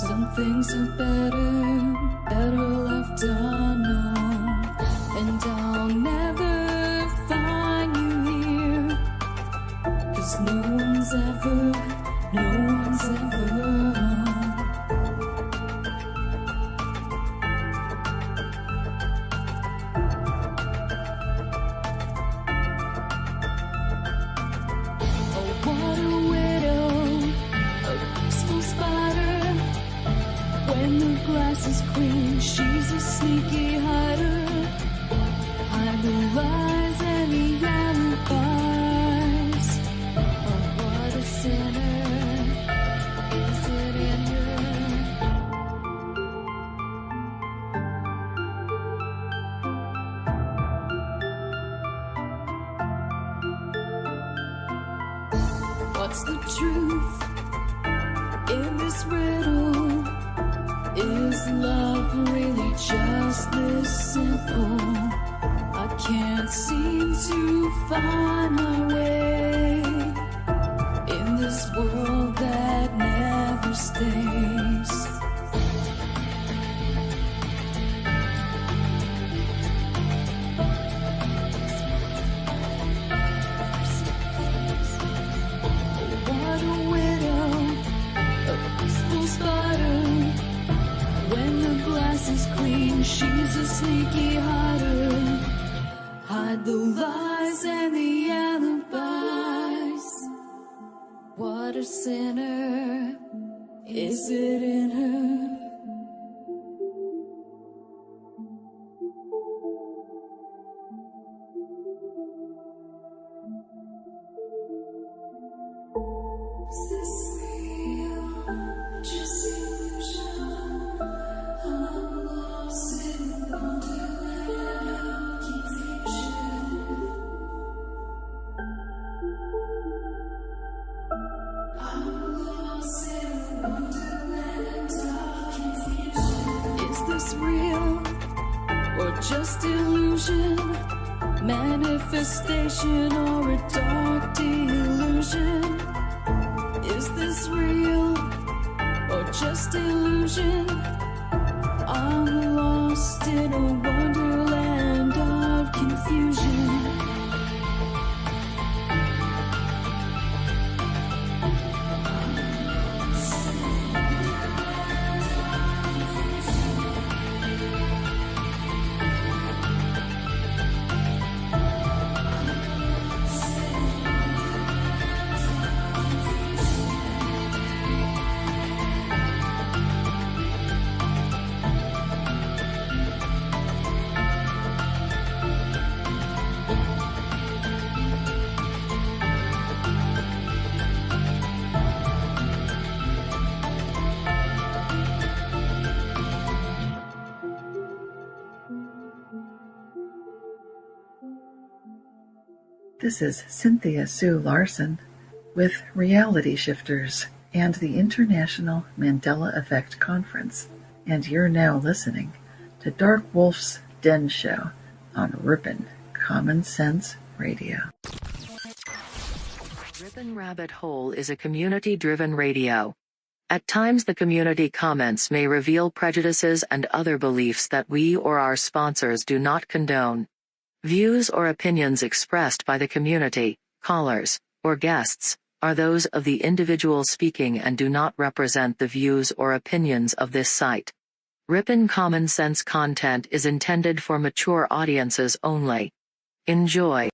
Some things are better left unknown. And I'll never find you here, 'cause no one's ever home. Oh, what a widow, a peaceful spider. When the grass is clean, she's a sneaky hider. Hide the lies and the alibis. Oh, what a sinner is it in her? What's the truth in this riddle? Is love really just this simple? I can't seem to find my way in this world that never stays. What a widow, a peaceful spider. When the glass is clean, she's a sneaky hider. Hide the lies and the alibis. What a sinner is it in her? Is this real? Just illusion? I'm lost in wonderland of confusion. I'm lost in wonderland of confusion. Is this real or just illusion? Manifestation or a dark delusion? Is this real or just illusion? I'm lost in a wonderland of confusion. This is Cynthia Sue Larson with Reality Shifters and the International Mandela Effect Conference, and you're now listening to DarkWolf's Den Show on Rippin' Common Sense Radio. Rippin' Rabbit Hole is a community-driven radio. At times the community comments may reveal prejudices and other beliefs that we or our sponsors do not condone. Views or opinions expressed by the community, callers, or guests, are those of the individual speaking and do not represent the views or opinions of this site. Rippin' Common Sense content is intended for mature audiences only. Enjoy.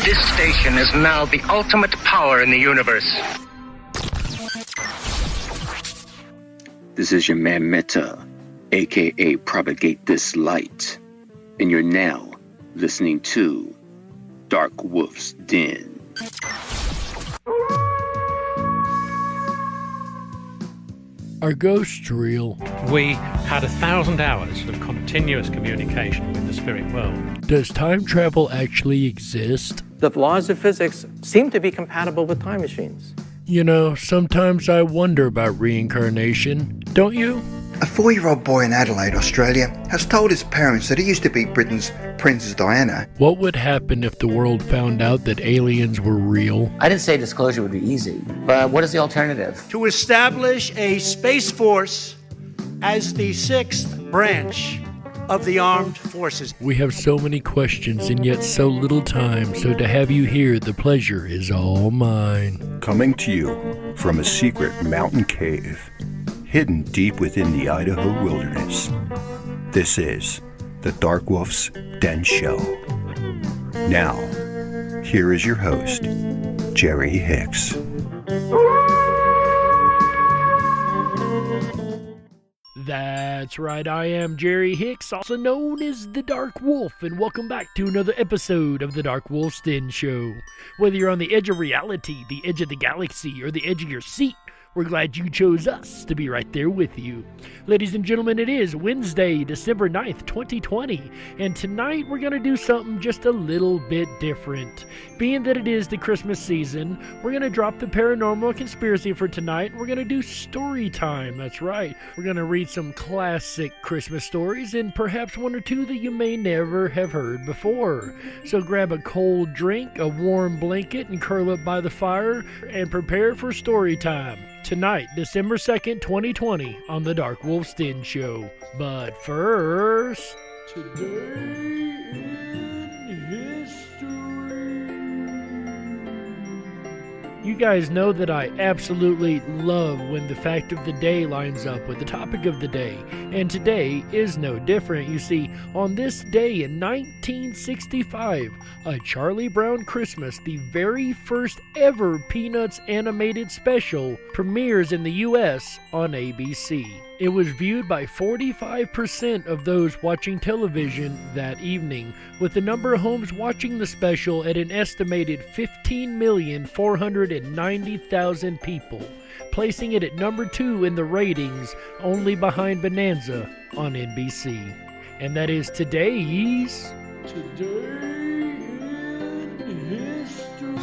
This station is now the ultimate power in the universe. This is your man Meta, aka Propagate This Light, and you're now listening to DarkWolf's Den. Are ghosts real? We had 1,000 hours of continuous communication with the spirit world. Does time travel actually exist? The laws of physics seem to be compatible with time machines. You know, sometimes I wonder about reincarnation. Don't you? A 4-year-old boy in Adelaide, Australia, has told his parents that he used to be Britain's Princess Diana. What would happen if the world found out that aliens were real? I didn't say disclosure would be easy, but what is the alternative? To establish a space force as the 6th branch of the armed forces. We have so many questions and yet so little time, so to have you here, the pleasure is all mine. Coming to you from a secret mountain cave hidden deep within the Idaho wilderness, this is the Darkwolf's Den Show. Now, here is your host, Jerry Hicks. That's right, I am Jerry Hicks, also known as the Dark Wolf, and welcome back to another episode of the Darkwolf's Den Show. Whether you're on the edge of reality, the edge of the galaxy, or the edge of your seat, we're glad you chose us to be right there with you. Ladies and gentlemen, it is Wednesday, December 9th, 2020, and tonight we're going to do something just a little bit different. Being that it is the Christmas season, we're going to drop the paranormal conspiracy for tonight. We're going to do story time, that's right. We're going to read some classic Christmas stories and perhaps one or two that you may never have heard before. So grab a cold drink, a warm blanket, and curl up by the fire and prepare for story time. Tonight, December 2nd, 2020, on the DarkWolf's Den Show. But first, today in history. You guys know that I absolutely love when the fact of the day lines up with the topic of the day, and today is no different. You see, on this day in 1965, A Charlie Brown Christmas, the very first ever Peanuts animated special, premieres in the U.S. on ABC. It was viewed by 45% of those watching television that evening, with the number of homes watching the special at an estimated 15,490,000 people, placing it at number 2 in the ratings, only behind Bonanza on NBC. And that is today's Today in History.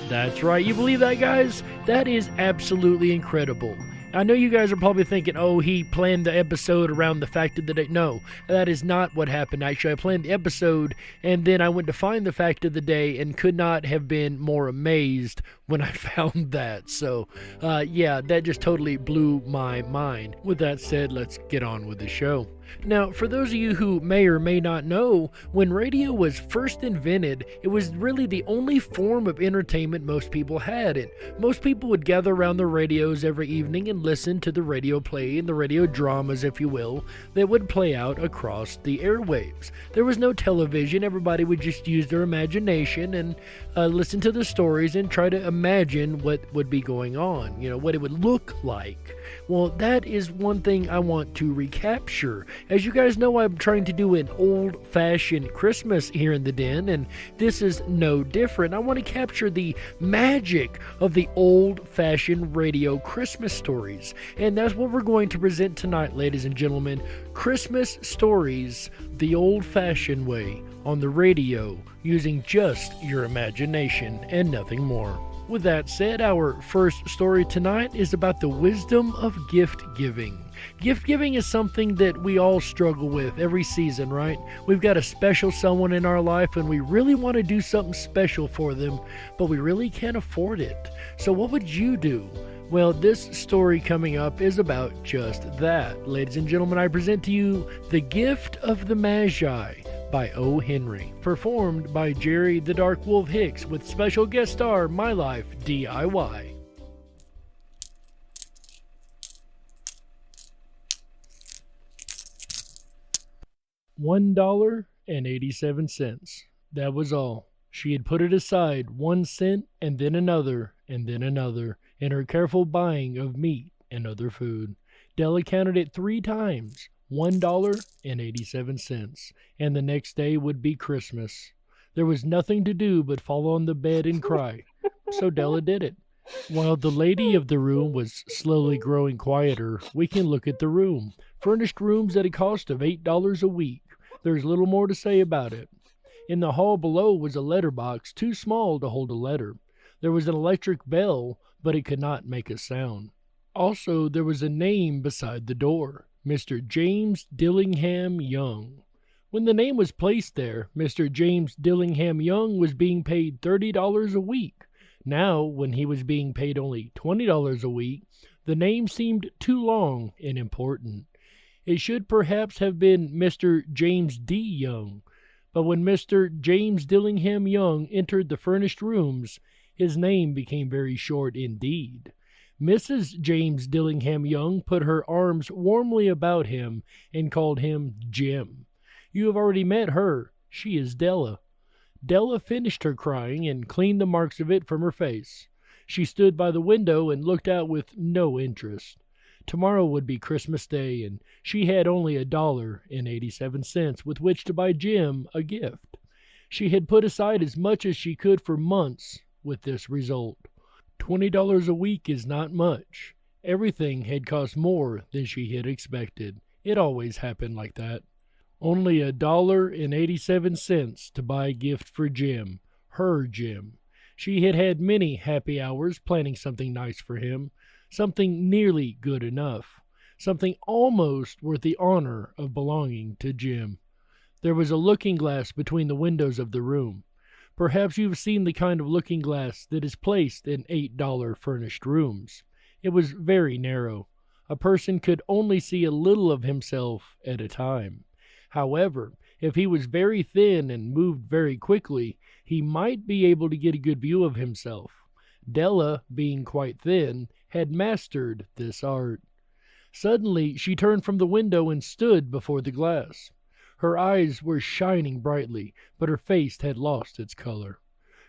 That's right, you believe that, guys? That is absolutely incredible. I know you guys are probably thinking, oh, he planned the episode around the fact of the day. No, that is not what happened. Actually, I planned the episode, and then I went to find the fact of the day and could not have been more amazed when I found that. So, yeah, that just totally blew my mind. With that said, let's get on with the show. Now, for those of you who may or may not know, when radio was first invented, it was really the only form of entertainment most people had. And most people would gather around their radios every evening and listen to the radio play and the radio dramas, if you will, that would play out across the airwaves. There was no television. Everybody would just use their imagination and listen to the stories and try to imagine what would be going on, you know, what it would look like. Well, that is one thing I want to recapture. As you guys know, I'm trying to do an old-fashioned Christmas here in the den, and this is no different. I want to capture the magic of the old-fashioned radio Christmas stories, and that's what we're going to present tonight, ladies and gentlemen. Christmas stories the old-fashioned way on the radio, using just your imagination and nothing more. With that said, our first story tonight is about the wisdom of gift giving. Gift giving is something that we all struggle with every season, right? We've got a special someone in our life and we really want to do something special for them, but we really can't afford it. So what would you do? Well, this story coming up is about just that. Ladies and gentlemen, I present to you The Gift of the Magi by O. Henry, performed by Jerry the Dark Wolf Hicks, with special guest star My Life DIY. $1.87. That was all. She had put it aside 1 cent and then another in her careful buying of meat and other food. Della counted it 3 times. $1.87, and the next day would be Christmas. There was nothing to do but fall on the bed and cry. So Della did it. While the lady of the room was slowly growing quieter, we can look at the room. Furnished rooms at a cost of $8 a week. There's little more to say about it. In the hall below was a letterbox too small to hold a letter. There was an electric bell, but it could not make a sound. Also, there was a name beside the door, Mr. James Dillingham Young. When the name was placed there, Mr. James Dillingham Young was being paid $30 a week. Now, when he was being paid only $20 a week, the name seemed too long and important. It should perhaps have been Mr. James D. Young, but when Mr. James Dillingham Young entered the furnished rooms, his name became very short indeed. Mrs. James Dillingham Young put her arms warmly about him and called him Jim. You have already met her. She is Della. Della finished her crying and cleaned the marks of it from her face. She stood by the window and looked out with no interest. Tomorrow would be Christmas Day, and she had only $1.87 with which to buy Jim a gift. She had put aside as much as she could for months with this result. $20 a week is not much. Everything had cost more than she had expected. It always happened like that. Only $1.87 to buy a gift for Jim, her Jim. She had had many happy hours planning something nice for him, something nearly good enough, something almost worth the honor of belonging to Jim. There was a looking glass between the windows of the room. Perhaps you've seen the kind of looking glass that is placed in $8 furnished rooms. It was very narrow. A person could only see a little of himself at a time. However, if he was very thin and moved very quickly, he might be able to get a good view of himself. Della, being quite thin, had mastered this art. Suddenly, she turned from the window and stood before the glass. Her eyes were shining brightly, but her face had lost its color.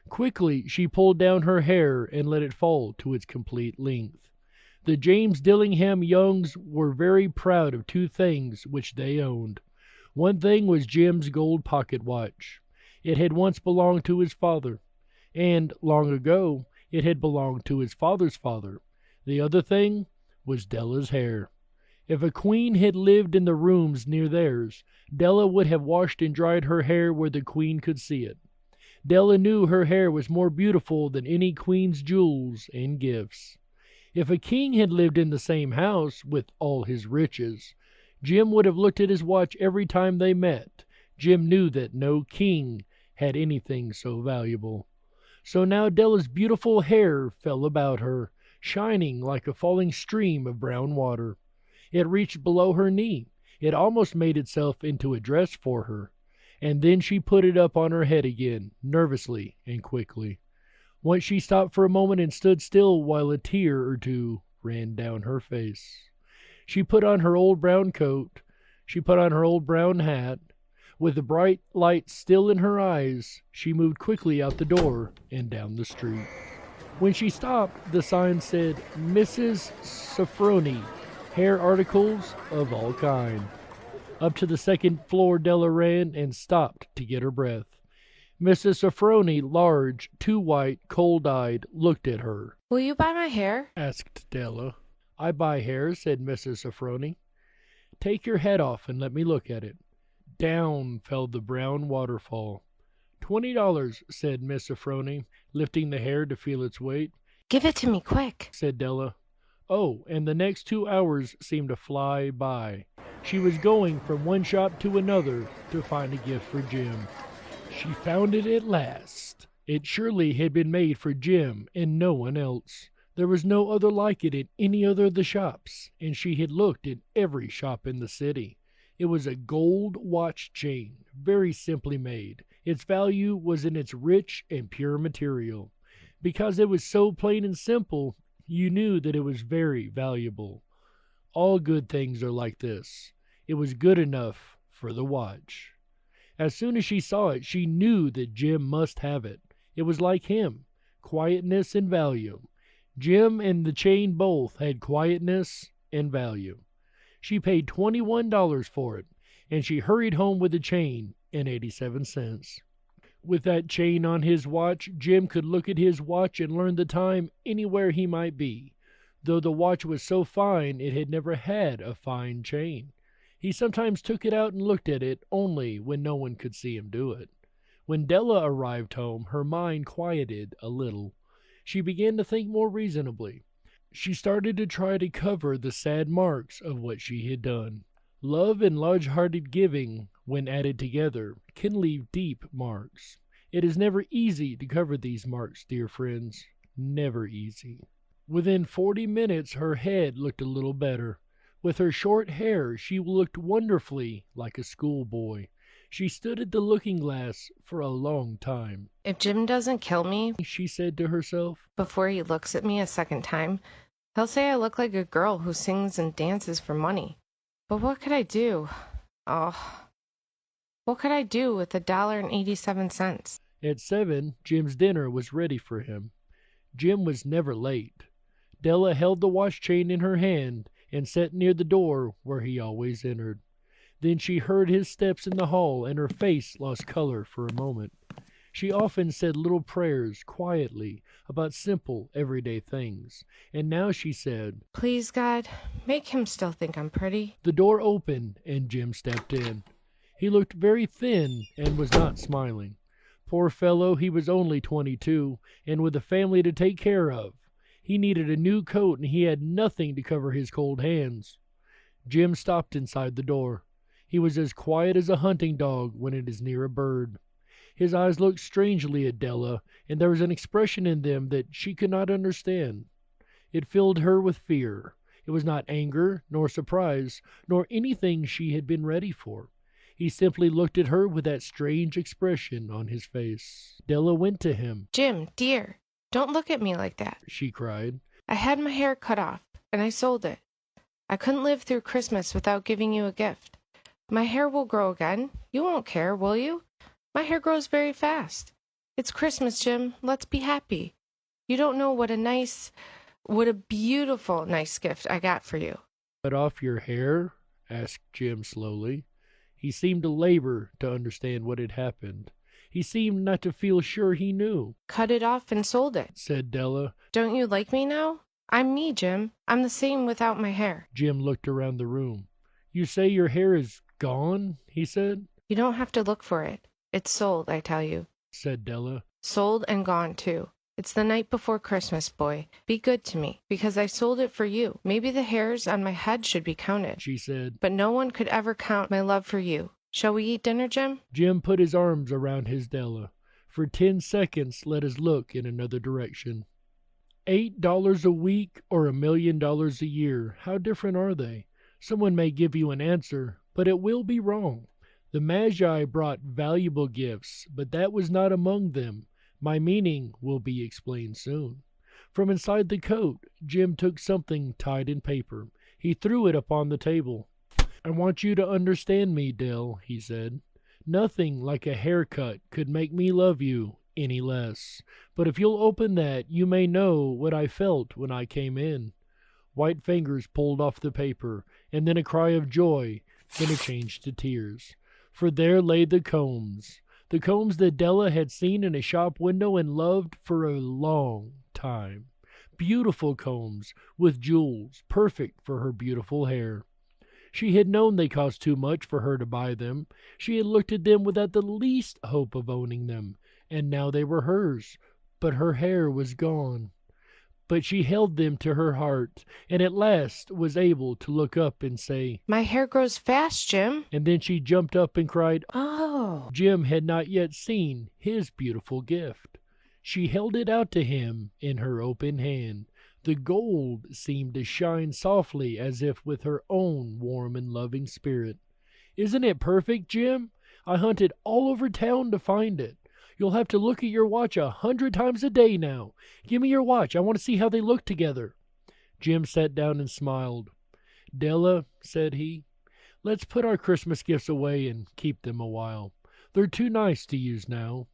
Quickly, she pulled down her hair and let it fall to its complete length. The James Dillingham Youngs were very proud of two things which they owned. One thing was Jim's gold pocket watch. It had once belonged to his father, and, long ago, it had belonged to his father's father. The other thing was Della's hair. If a queen had lived in the rooms near theirs, Della would have washed and dried her hair where the queen could see it. Della knew her hair was more beautiful than any queen's jewels and gifts. If a king had lived in the same house with all his riches, Jim would have looked at his watch every time they met. Jim knew that no king had anything so valuable. So now Della's beautiful hair fell about her, shining like a falling stream of brown water. It reached below her knee. It almost made itself into a dress for her. And then she put it up on her head again, nervously and quickly. Once she stopped for a moment and stood still while a tear or two ran down her face. She put on her old brown coat. She put on her old brown hat. With the bright light still in her eyes, she moved quickly out the door and down the street. When she stopped, the sign said, Mrs. Sofroni, hair articles of all kind. Up to the second floor Della ran and stopped to get her breath. Mrs. Sofroni, large, too white, cold-eyed, looked at her. Will you buy my hair? Asked Della. I buy hair, said Mrs. Sofroni. Take your head off and let me look at it. Down fell the brown waterfall. $20, said Miss Sofroni, lifting the hair to feel its weight. Give it to me quick, said Della. Oh, and the next 2 hours seemed to fly by. She was going from one shop to another to find a gift for Jim. She found it at last. It surely had been made for Jim and no one else. There was no other like it in any other of the shops, and she had looked in every shop in the city. It was a gold watch chain, very simply made. Its value was in its rich and pure material. Because it was so plain and simple, you knew that it was very valuable. All good things are like this. It was good enough for the watch. As soon as she saw it, she knew that Jim must have it. It was like him, quietness and value. Jim and the chain both had quietness and value. She paid $21 for it, and she hurried home with the chain and 87 cents. With that chain on his watch, Jim could look at his watch and learn the time anywhere he might be. Though the watch was so fine, it had never had a fine chain. He sometimes took it out and looked at it only when no one could see him do it. When Della arrived home, her mind quieted a little. She began to think more reasonably. She started to try to cover the sad marks of what she had done. Love and large-hearted giving, when added together, can leave deep marks. It is never easy to cover these marks, dear friends. Never easy. Within 40 minutes, her head looked a little better. With her short hair, she looked wonderfully like a schoolboy. She stood at the looking-glass for a long time. If Jim doesn't kill me, she said to herself, before he looks at me a second time, he'll say I look like a girl who sings and dances for money. But what could I do? Oh, what could I do with $1.87? At 7, Jim's dinner was ready for him. Jim was never late. Della held the watch chain in her hand and sat near the door where he always entered. Then she heard his steps in the hall, and her face lost color for a moment. She often said little prayers quietly about simple, everyday things, and now she said, Please, God, make him still think I'm pretty. The door opened, and Jim stepped in. He looked very thin and was not smiling. Poor fellow, he was only 22, and with a family to take care of. He needed a new coat, and he had nothing to cover his cold hands. Jim stopped inside the door. He was as quiet as a hunting dog when it is near a bird. His eyes looked strangely at Della, and there was an expression in them that she could not understand. It filled her with fear. It was not anger, nor surprise, nor anything she had been ready for. He simply looked at her with that strange expression on his face. Della went to him. Jim, dear, don't look at me like that, she cried. I had my hair cut off, and I sold it. I couldn't live through Christmas without giving you a gift. My hair will grow again. You won't care, will you? My hair grows very fast. It's Christmas, Jim. Let's be happy. You don't know what a beautiful, nice gift I got for you. Cut off your hair? Asked Jim slowly. He seemed to labor to understand what had happened. He seemed not to feel sure he knew. Cut it off and sold it, said Della. Don't you like me now? I'm me, Jim. I'm the same without my hair. Jim looked around the room. You say your hair is gone? He said. You don't have to look for it. It's sold, I tell you, said Della. Sold and gone, too. It's the night before Christmas, boy. Be good to me, because I sold it for you. Maybe the hairs on my head should be counted, she said. But no one could ever count my love for you. Shall we eat dinner, Jim? Jim put his arms around his Della. For 10 seconds, let us look in another direction. $8 a week or $1 million a year, how different are they? Someone may give you an answer, but it will be wrong. The Magi brought valuable gifts, but that was not among them. My meaning will be explained soon. From inside the coat, Jim took something tied in paper. He threw it upon the table. I want you to understand me, Dell, he said. Nothing like a haircut could make me love you any less. But if you'll open that, you may know what I felt when I came in. White fingers pulled off the paper, and then a cry of joy, then a change to tears. For there lay the combs that Della had seen in a shop window and loved for a long time. Beautiful combs with jewels, perfect for her beautiful hair. She had known they cost too much for her to buy them. She had looked at them without the least hope of owning them, and now they were hers, but her hair was gone. But she held them to her heart, and at last was able to look up and say, My hair grows fast, Jim. And then she jumped up and cried, Oh! Jim had not yet seen his beautiful gift. She held it out to him in her open hand. The gold seemed to shine softly as if with her own warm and loving spirit. Isn't it perfect, Jim? I hunted all over town to find it. You'll have to look at your watch 100 times a day now. Give me your watch. I want to see how they look together. Jim sat down and smiled. Della, said he, let's put our Christmas gifts away and keep them a while. They're too nice to use now.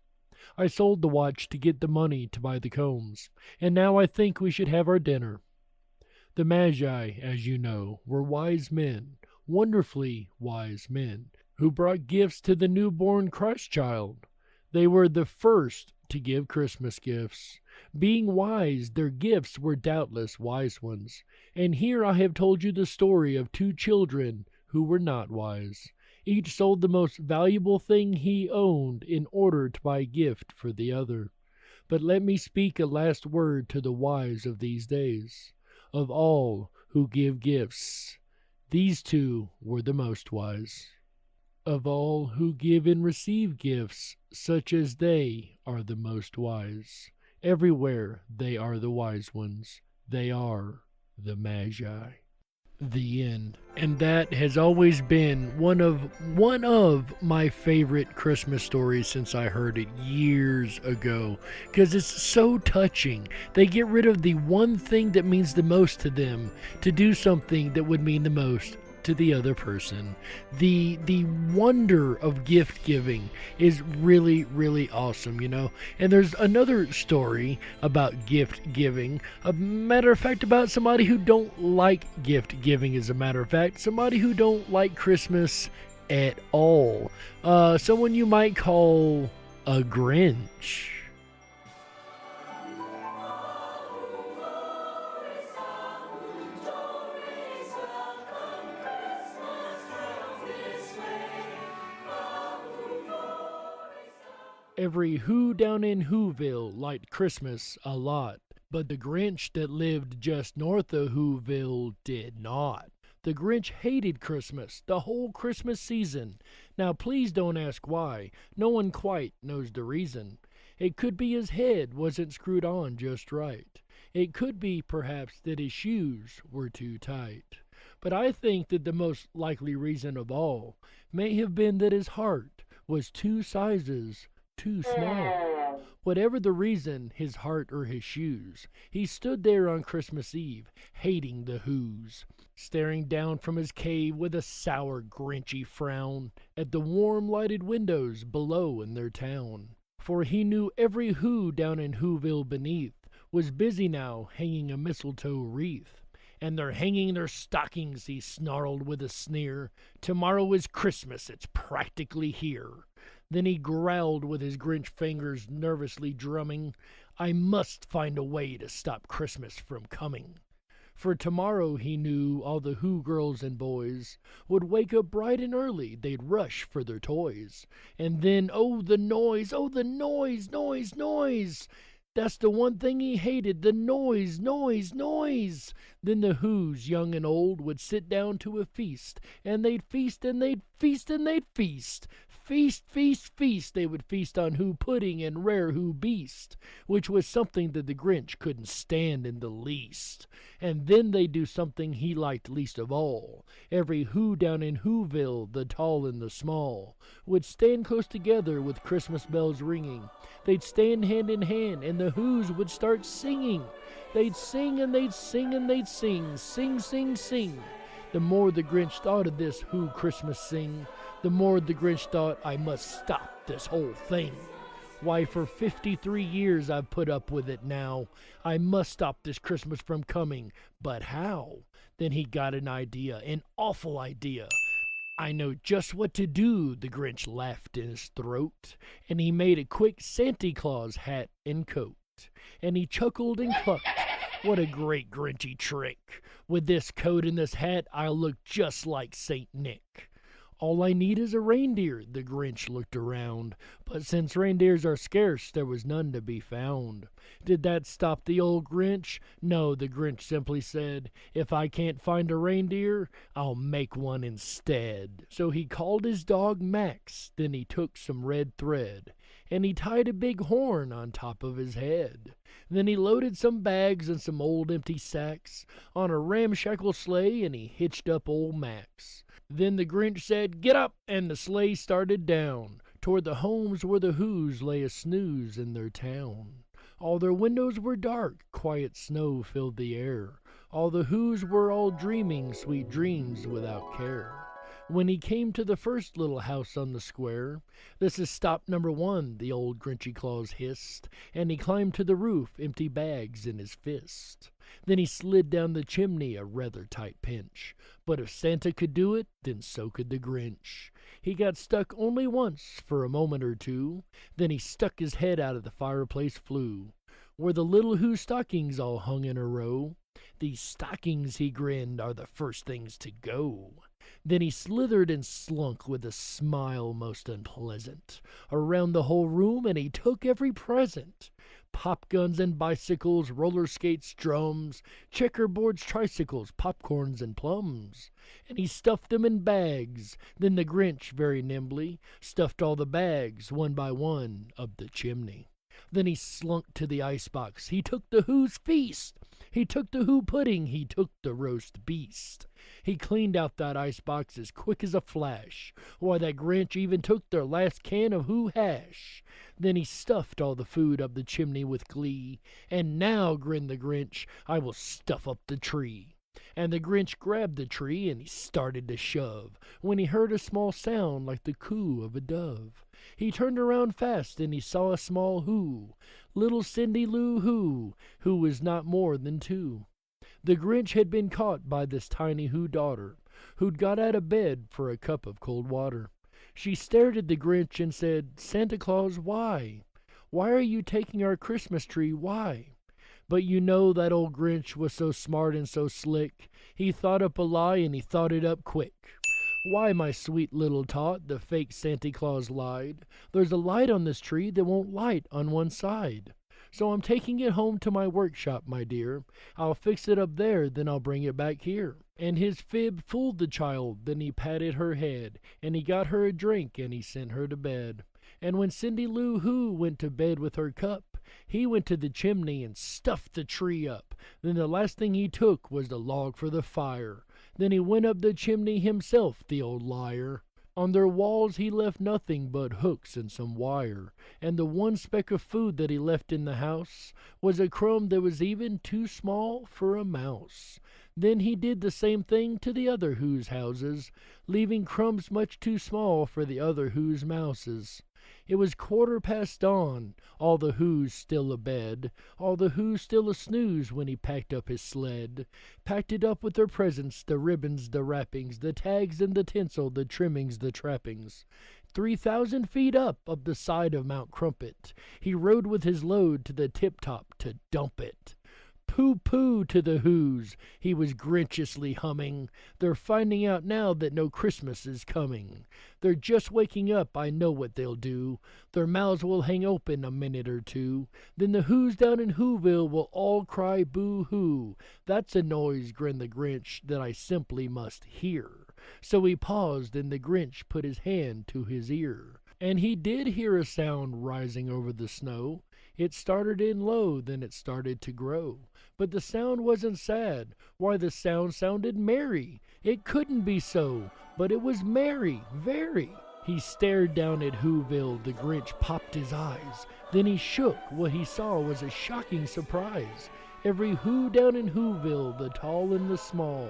I sold the watch to get the money to buy the combs, and now I think we should have our dinner. The Magi, as you know, were wise men, wonderfully wise men, who brought gifts to the newborn Christ child. They were the first to give Christmas gifts. Being wise, their gifts were doubtless wise ones. And here I have told you the story of two children who were not wise. Each sold the most valuable thing he owned in order to buy a gift for the other. But let me speak a last word to the wise of these days. Of all who give gifts, these two were the most wise. Of all who give and receive gifts, such as they are the most wise. Everywhere they are the wise ones. They are the Magi. The end. And that has always been one of my favorite Christmas stories since I heard it years ago, because it's so touching. They get rid of the one thing that means the most to them to do something that would mean the most to the other person. The wonder of gift giving is really, really awesome, you know. And there's another story about gift giving. A matter of fact, about somebody who don't like gift giving, as a matter of fact. Somebody who don't like Christmas at all. Someone you might call a Grinch. Every Who down in Whoville liked Christmas a lot, but the Grinch that lived just north of Whoville did not. The Grinch hated Christmas, the whole Christmas season. Now please don't ask why. No one quite knows the reason. It could be his head wasn't screwed on just right. It could be, perhaps, that his shoes were too tight. But I think that the most likely reason of all may have been that his heart was 2 sizes too small. Whatever the reason, his heart or his shoes, he stood there on Christmas Eve, hating the Whos, staring down from his cave with a sour, grinchy frown at the warm lighted windows below in their town. For he knew every Who down in Whoville beneath was busy now hanging a mistletoe wreath. And they're hanging their stockings, he snarled with a sneer. Tomorrow is Christmas, it's practically here. Then he growled with his Grinch fingers nervously drumming, I must find a way to stop Christmas from coming. For tomorrow, he knew, all the Who girls and boys would wake up bright and early, they'd rush for their toys. And then, oh the noise, noise! That's the one thing he hated, the noise. Then the Whos, young and old, would sit down to a feast, and they'd feast, and they'd feast, and they'd feast. Feast, they would feast on Who pudding and rare Who beast, which was something that the Grinch couldn't stand in the least. And then they'd do something he liked least of all. Every Who down in Whoville, the tall and the small, would stand close together with Christmas bells ringing. They'd stand hand in hand, and the Whos would start singing. They'd sing and they'd sing and they'd sing, sing. The more the Grinch thought of this Who Christmas sing, the more the Grinch thought, I must stop this whole thing. Why, for 53 years I've put up with it now. I must stop this Christmas from coming. But how? Then he got an idea, an awful idea. I know just what to do, the Grinch laughed in his throat, and he made a quick Santa Claus hat and coat. And he chuckled and clucked. What a great Grinchy trick. With this coat and this hat, I'll look just like Saint Nick. All I need is a reindeer, the Grinch looked around. But since reindeers are scarce, there was none to be found. Did that stop the old Grinch? No, the Grinch simply said, if I can't find a reindeer, I'll make one instead. So he called his dog Max, then he took some red thread, and he tied a big horn on top of his head. Then he loaded some bags and some old empty sacks on a ramshackle sleigh, and he hitched up old Max. Then the Grinch said, get up, and the sleigh started down toward the homes where the Whos lay a snooze in their town. All their windows were dark, quiet snow filled the air. All the Whos were all dreaming sweet dreams without care. When he came to the first little house on the square, "This is stop number 1, the old Grinchy Claus hissed, and he climbed to the roof, empty bags in his fist. Then he slid down the chimney, a rather tight pinch. But if Santa could do it, then so could the Grinch. He got stuck only once, for a moment or two, then he stuck his head out of the fireplace flue, where the little Who stockings all hung in a row. These stockings, he grinned, are the first things to go. Then he slithered and slunk with a smile most unpleasant around the whole room, and he took every present. Pop guns and bicycles, roller skates, drums, checkerboards, tricycles, popcorns, and plums. And he stuffed them in bags. Then the Grinch, very nimbly, stuffed all the bags, one by one, up the chimney. Then he slunk to the icebox. He took the Who's feast. He took the Who pudding. He took the roast beast. He cleaned out that icebox as quick as a flash. Why, that Grinch even took their last can of Who hash. Then he stuffed all the food up the chimney with glee. "And now," grinned the Grinch, "I will stuff up the tree." And the Grinch grabbed the tree and he started to shove, when he heard a small sound like the coo of a dove. He turned around fast and he saw a small Who, little Cindy Lou who was not more than 2. The Grinch had been caught by this tiny Who daughter, who'd got out of bed for a cup of cold water. She stared at the Grinch and said, "Santa Claus, why? Why are you taking our Christmas tree, why?" But you know that old Grinch was so smart and so slick, he thought up a lie and he thought it up quick. "Why, my sweet little tot," the fake Santa Claus lied, "there's a light on this tree that won't light on one side. So I'm taking it home to my workshop, my dear. I'll fix it up there, then I'll bring it back here." And his fib fooled the child, then he patted her head, and he got her a drink and he sent her to bed. And when Cindy Lou Who went to bed with her cup, he went to the chimney and stuffed the tree up. Then the last thing he took was the log for the fire. Then he went up the chimney himself, the old liar. On their walls he left nothing but hooks and some wire, and the one speck of food that he left in the house was a crumb that was even too small for a mouse. Then he did the same thing to the other Who's houses, leaving crumbs much too small for the other Who's mouses. It was 1/4 dawn, all the Who's still abed, all the Who's still a-snooze when he packed up his sled. Packed it up with their presents, the ribbons, the wrappings, the tags and the tinsel, the trimmings, the trappings. 3,000 feet up the side of Mount Crumpet, he rode with his load to the tip-top to dump it. "Pooh-pooh" to the Who's, he was grinchiously humming. "They're finding out now that no Christmas is coming. They're just waking up, I know what they'll do. Their mouths will hang open a minute or two. Then the Who's down in Whoville will all cry boo-hoo. That's a noise," grinned the Grinch, "that I simply must hear." So he paused and the Grinch put his hand to his ear. And he did hear a sound rising over the snow. It started in low, then it started to grow. But the sound wasn't sad. Why, the sound sounded merry. It couldn't be so, but it was merry, very. He stared down at Whoville, the Grinch popped his eyes. Then he shook. What he saw was a shocking surprise. Every Who down in Whoville, the tall and the small,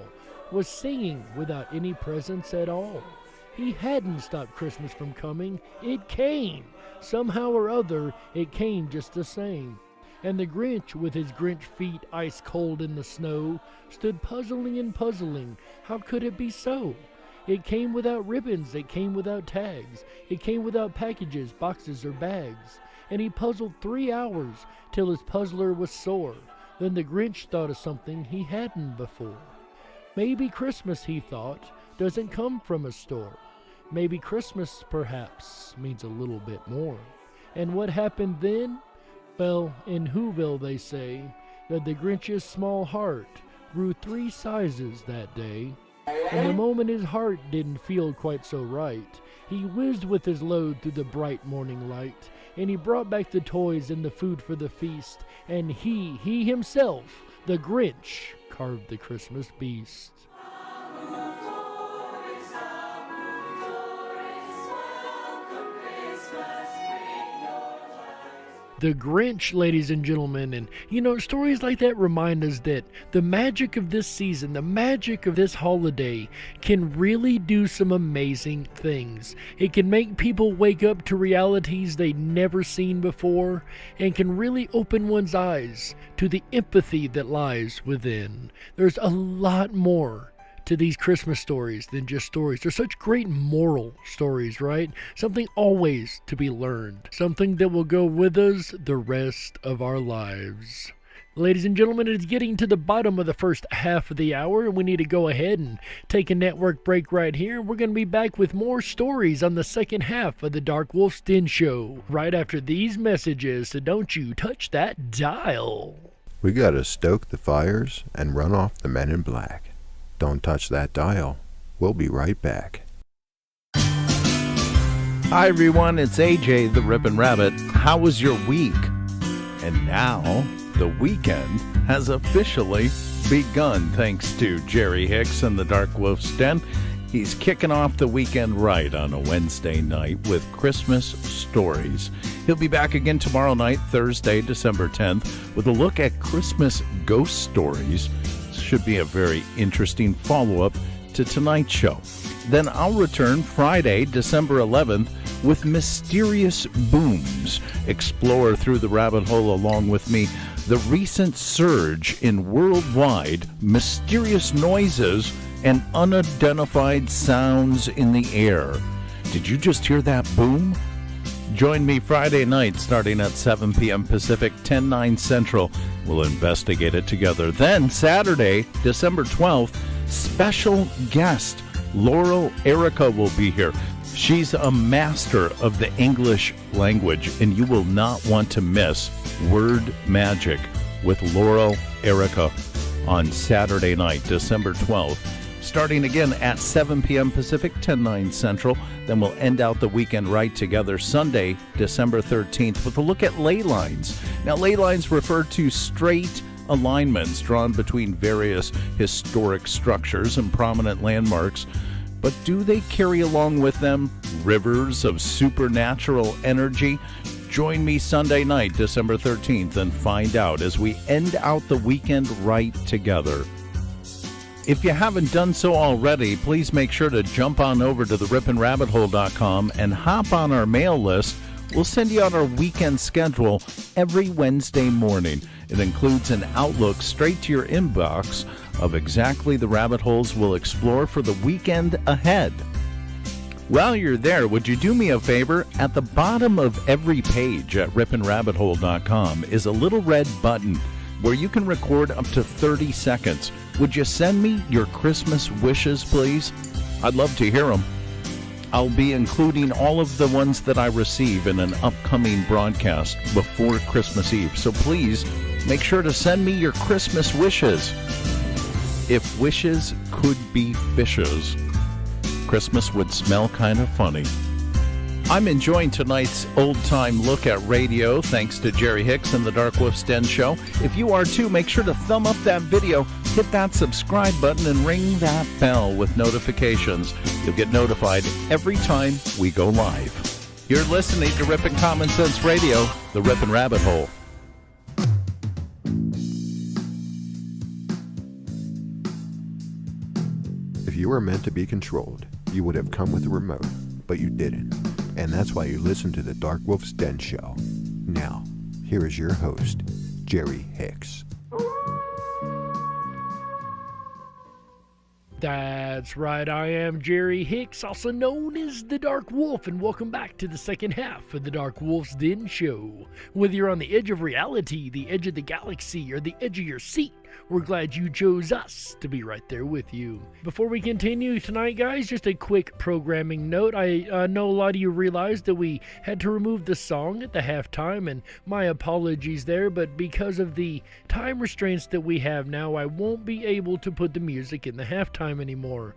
was singing without any presents at all. He hadn't stopped Christmas from coming. It came. Somehow or other, it came just the same. And the Grinch, with his Grinch feet ice cold in the snow, stood puzzling and puzzling. How could it be so? It came without ribbons, it came without tags, it came without packages, boxes, or bags. And he puzzled 3 hours, till his puzzler was sore. Then the Grinch thought of something he hadn't before. Maybe Christmas, he thought, doesn't come from a store. Maybe Christmas, perhaps, means a little bit more. And what happened then? Well, in Whoville they say that the Grinch's small heart grew 3 sizes that day. And the moment his heart didn't feel quite so right, he whizzed with his load through the bright morning light, and he brought back the toys and the food for the feast, and he himself, the Grinch, carved the Christmas beast. The Grinch, ladies and gentlemen. And, stories like that remind us that the magic of this season, the magic of this holiday can really do some amazing things. It can make people wake up to realities they'd never seen before and can really open one's eyes to the empathy that lies within. There's a lot more to these Christmas stories than just stories. They're such great moral stories, right? Something always to be learned. Something that will go with us the rest of our lives. Ladies and gentlemen, it's getting to the bottom of the first half of the hour, and we need to go ahead and take a network break right here. We're going to be back with more stories on the second half of the DarkWolf's Den Show right after these messages, so don't you touch that dial. We gotta stoke the fires and run off the men in black. Don't touch that dial. We'll be right back. Hi everyone, it's AJ the Rippin' Rabbit. How was your week? And now, the weekend has officially begun thanks to Jerry Hicks and the DarkWolf's Den. He's kicking off the weekend right on a Wednesday night with Christmas stories. He'll be back again tomorrow night, Thursday, December 10th, with a look at Christmas ghost stories. Should be a very interesting follow-up to tonight's show. Then I'll return Friday, December 11th, with Mysterious Booms. Explore through the rabbit hole along with me the recent surge in worldwide mysterious noises and unidentified sounds in the air. Did you just hear that boom? Join me Friday night starting at 7 p.m. Pacific, 10/9 Central. We'll investigate it together. Then Saturday, December 12th, special guest Laurel Erica will be here. She's a master of the English language, and you will not want to miss Word Magic with Laurel Erica on Saturday night, December 12th. Starting again at 7 p.m. Pacific, 10/9 Central. Then we'll end out the weekend right together Sunday, December 13th, with a look at ley lines. Now, ley lines refer to straight alignments drawn between various historic structures and prominent landmarks. But do they carry along with them rivers of supernatural energy? Join me Sunday night, December 13th, and find out as we end out the weekend right together. If you haven't done so already, please make sure to jump on over to therippinrabbithole.com and hop on our mail list. We'll send you out our weekend schedule every Wednesday morning. It includes an outlook straight to your inbox of exactly the rabbit holes we'll explore for the weekend ahead. While you're there, would you do me a favor? At the bottom of every page at rippinrabbithole.com is a little red button where you can record up to 30 seconds. Would you send me your Christmas wishes, please? I'd love to hear them. I'll be including all of the ones that I receive in an upcoming broadcast before Christmas Eve. So please make sure to send me your Christmas wishes. If wishes could be fishes, Christmas would smell kind of funny. I'm enjoying tonight's old-time look at radio thanks to Jerry Hicks and the DarkWolf's Den Show. If you are too, make sure to thumb up that video, hit that subscribe button, and ring that bell with notifications. You'll get notified every time we go live. You're listening to Rippin' Common Sense Radio, the Rippin' Rabbit Hole. If you were meant to be controlled, you would have come with a remote, but you didn't. And that's why you listen to the DarkWolf's Den Show. Now, here is your host, Jerry Hicks. That's right, I am Jerry Hicks, also known as the Dark Wolf, and welcome back to the second half of the DarkWolf's Den Show. Whether you're on the edge of reality, the edge of the galaxy, or the edge of your seat, we're glad you chose us to be right there with you. Before we continue tonight, guys, just a quick programming note. I know a lot of you realized that we had to remove the song at the halftime, and my apologies there, but because of the time restraints that we have now, I won't be able to put the music in the halftime anymore.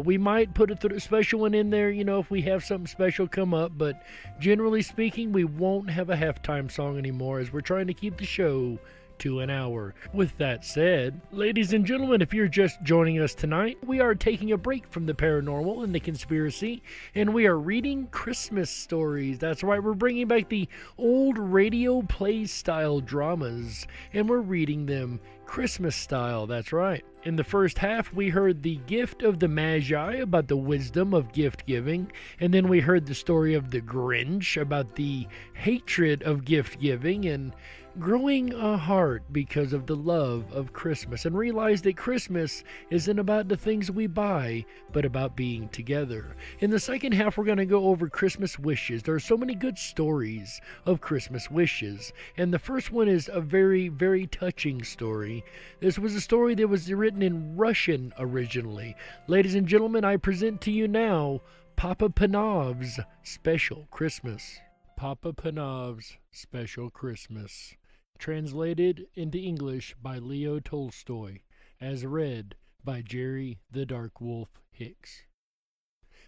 We might put a special one in there, if we have something special come up, but generally speaking, we won't have a halftime song anymore as we're trying to keep the show to an hour. With that said, ladies and gentlemen, if you're just joining us tonight, we are taking a break from the paranormal and the conspiracy, and we are reading Christmas stories. That's right, we're bringing back the old radio play style dramas, and we're reading them Christmas style. That's right. In the first half, we heard the gift of the Magi about the wisdom of gift giving, and then we heard the story of the Grinch about the hatred of gift giving and growing a heart because of the love of Christmas, and realize that Christmas isn't about the things we buy, but about being together. In the second half, we're going to go over Christmas wishes. There are so many good stories of Christmas wishes, and the first one is a very, very touching story. This was a story that was written in Russian originally. Ladies and gentlemen, I present to you now Papa Panov's Special Christmas. Papa Panov's Special Christmas. Translated into English by Leo Tolstoy, as read by Jerry the Dark Wolf Hicks.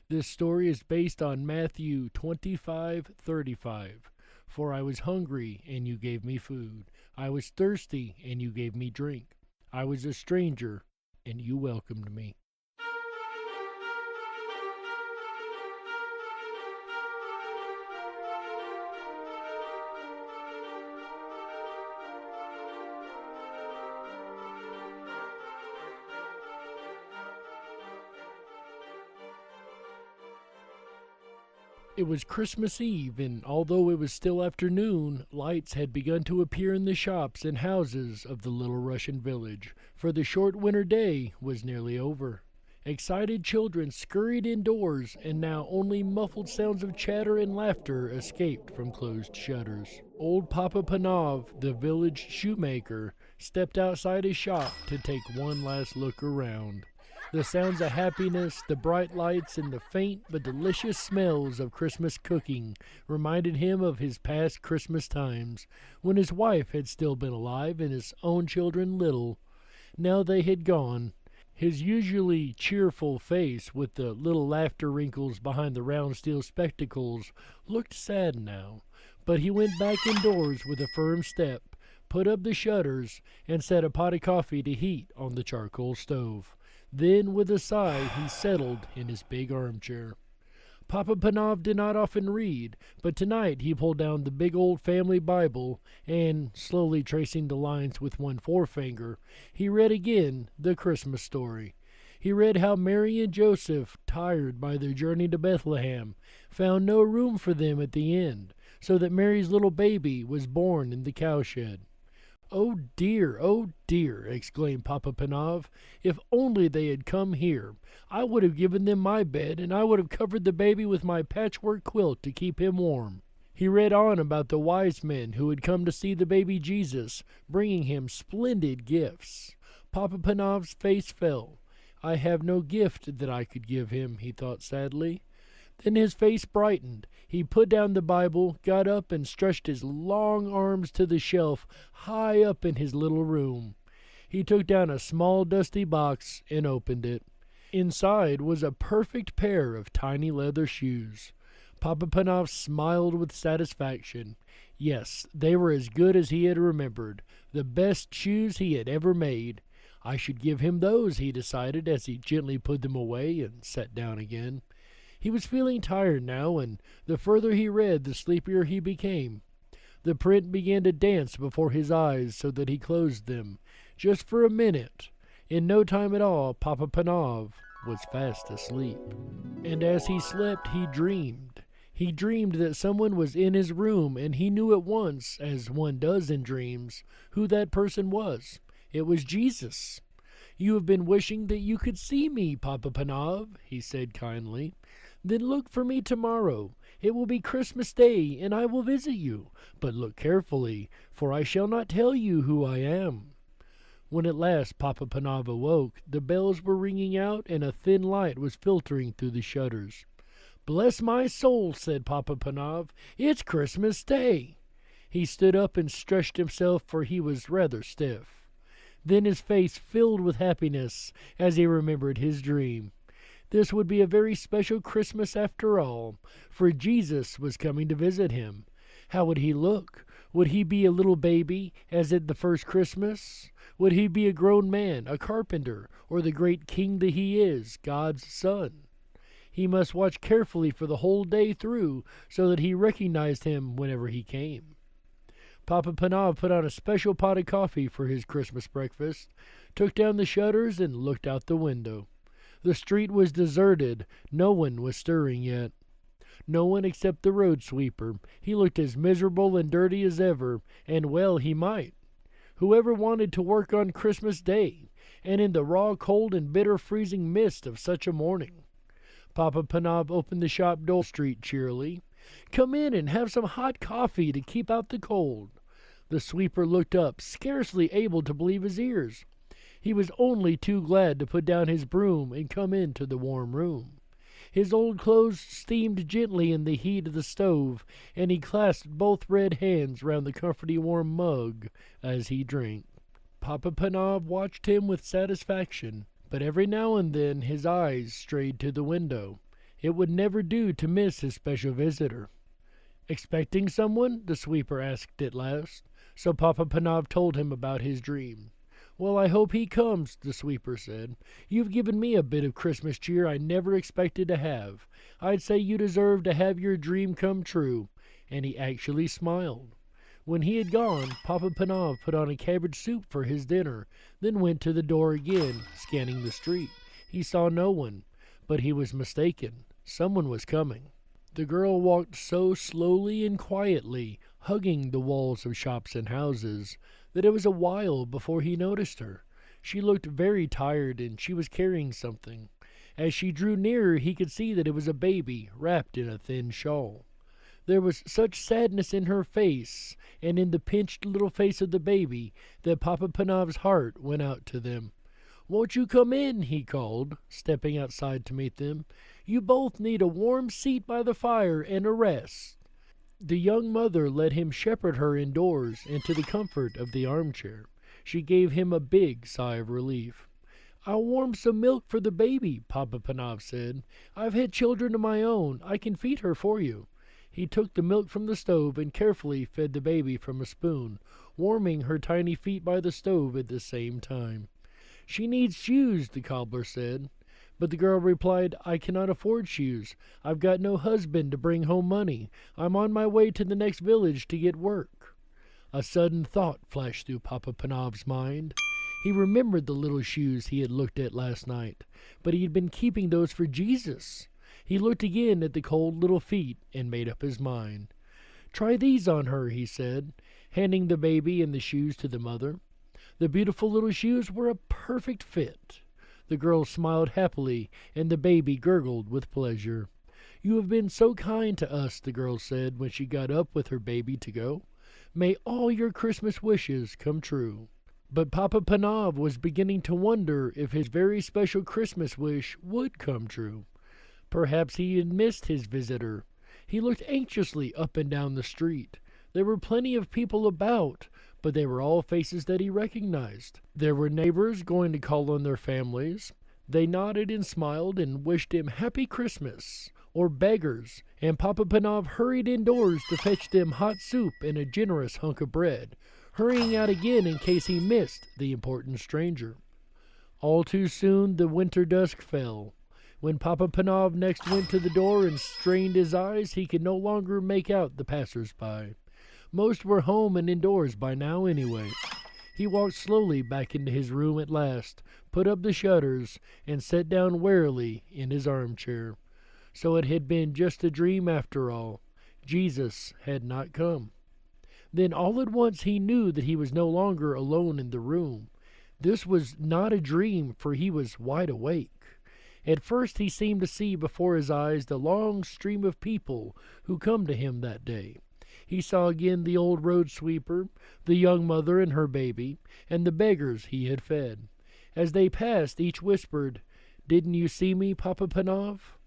This story is based on Matthew 25:35. For I was hungry, and you gave me food. I was thirsty, and you gave me drink. I was a stranger, and you welcomed me. It was Christmas Eve, and although it was still afternoon, lights had begun to appear in the shops and houses of the little Russian village, for the short winter day was nearly over. Excited children scurried indoors, and now only muffled sounds of chatter and laughter escaped from closed shutters. Old Papa Panov, the village shoemaker, stepped outside his shop to take one last look around. The sounds of happiness, the bright lights, and the faint but delicious smells of Christmas cooking reminded him of his past Christmas times, when his wife had still been alive and his own children little. Now they had gone. His usually cheerful face, with the little laughter wrinkles behind the round steel spectacles, looked sad now, but he went back indoors with a firm step, put up the shutters, and set a pot of coffee to heat on the charcoal stove. Then, with a sigh, he settled in his big armchair. Papa Panov did not often read, but tonight he pulled down the big old family Bible and, slowly tracing the lines with one forefinger, he read again the Christmas story. He read how Mary and Joseph, tired by their journey to Bethlehem, found no room for them at the inn, so that Mary's little baby was born in the cowshed. "Oh dear," exclaimed Papa Panov. "If only they had come here. I would have given them my bed, and I would have covered the baby with my patchwork quilt to keep him warm." He read on about the wise men who had come to see the baby Jesus, bringing him splendid gifts. Papa Panov's face fell. "I have no gift that I could give him," he thought sadly. Then his face brightened. He put down the Bible, got up, and stretched his long arms to the shelf high up in his little room. He took down a small dusty box and opened it. Inside was a perfect pair of tiny leather shoes. Papa Panov smiled with satisfaction. Yes, they were as good as he had remembered, the best shoes he had ever made. I should give him those, he decided, as he gently put them away and sat down again. He was feeling tired now, and the further he read, the sleepier he became. The print began to dance before his eyes so that he closed them, just for a minute. In no time at all, Papa Panov was fast asleep. And as he slept, he dreamed. He dreamed that someone was in his room, and he knew at once, as one does in dreams, who that person was. It was Jesus. "You have been wishing that you could see me, Papa Panov," he said kindly. "Then look for me tomorrow. It will be Christmas Day, and I will visit you. But look carefully, for I shall not tell you who I am." When at last Papa Panov awoke, the bells were ringing out, and a thin light was filtering through the shutters. "Bless my soul," said Papa Panov, "it's Christmas Day." He stood up and stretched himself, for he was rather stiff. Then his face filled with happiness as he remembered his dream. This would be a very special Christmas after all, for Jesus was coming to visit him. How would he look? Would he be a little baby, as at the first Christmas? Would he be a grown man, a carpenter, or the great king that he is, God's son? He must watch carefully for the whole day through, so that he recognized him whenever he came. Papa Panav put on a special pot of coffee for his Christmas breakfast, took down the shutters, and looked out the window. The street was deserted. No one was stirring yet. No one except the road sweeper. He looked as miserable and dirty as ever, and well he might. Whoever wanted to work on Christmas Day, and in the raw, cold, and bitter freezing mist of such a morning? Papa Panav opened the shop door street cheerily. "Come in and have some hot coffee to keep out the cold." The sweeper looked up, scarcely able to believe his ears. He was only too glad to put down his broom and come into the warm room. His old clothes steamed gently in the heat of the stove, and he clasped both red hands round the comforting warm mug as he drank. Papa Panav watched him with satisfaction, but every now and then his eyes strayed to the window. It would never do to miss his special visitor. "Expecting someone?" the sweeper asked at last, so Papa Panav told him about his dream. "Well, I hope he comes," the sweeper said. "You've given me a bit of Christmas cheer I never expected to have. I'd say you deserve to have your dream come true." And he actually smiled. When he had gone, Papa Panav put on a cabbage soup for his dinner, then went to the door again, scanning the street. He saw no one, but he was mistaken. Someone was coming. The girl walked so slowly and quietly, hugging the walls of shops and houses, that it was a while before he noticed her. She looked very tired, and she was carrying something. As she drew nearer, he could see that it was a baby, wrapped in a thin shawl. There was such sadness in her face, and in the pinched little face of the baby, that Papa Panav's heart went out to them. "Won't you come in?" he called, stepping outside to meet them. "You both need a warm seat by the fire and a rest." The young mother let him shepherd her indoors into the comfort of the armchair. She gave him a big sigh of relief. "I'll warm some milk for the baby," Papa Panav said. "I've had children of my own. I can feed her for you." He took the milk from the stove and carefully fed the baby from a spoon, warming her tiny feet by the stove at the same time. "She needs shoes," the cobbler said. But the girl replied, "I cannot afford shoes. I've got no husband to bring home money. I'm on my way to the next village to get work." A sudden thought flashed through Papa Panav's mind. He remembered the little shoes he had looked at last night, but he had been keeping those for Jesus. He looked again at the cold little feet and made up his mind. "Try these on her," he said, handing the baby and the shoes to the mother. The beautiful little shoes were a perfect fit. The girl smiled happily, and the baby gurgled with pleasure. "You have been so kind to us," the girl said when she got up with her baby to go. "May all your Christmas wishes come true." But Papa Panav was beginning to wonder if his very special Christmas wish would come true. Perhaps he had missed his visitor. He looked anxiously up and down the street. There were plenty of people about, but they were all faces that he recognized. There were neighbors going to call on their families. They nodded and smiled and wished him Happy Christmas. Or beggars, and Papa Panav hurried indoors to fetch them hot soup and a generous hunk of bread, hurrying out again in case he missed the important stranger. All too soon the winter dusk fell. When Papa Panav next went to the door and strained his eyes, he could no longer make out the passers-by. Most were home and indoors by now anyway. He walked slowly back into his room at last, put up the shutters, and sat down wearily in his armchair. So it had been just a dream after all. Jesus had not come. Then all at once he knew that he was no longer alone in the room. This was not a dream, for he was wide awake. At first he seemed to see before his eyes the long stream of people who come to him that day. He saw again the old road sweeper, the young mother and her baby, and the beggars he had fed. As they passed, each whispered, "Didn't you see me, Papa Panav?"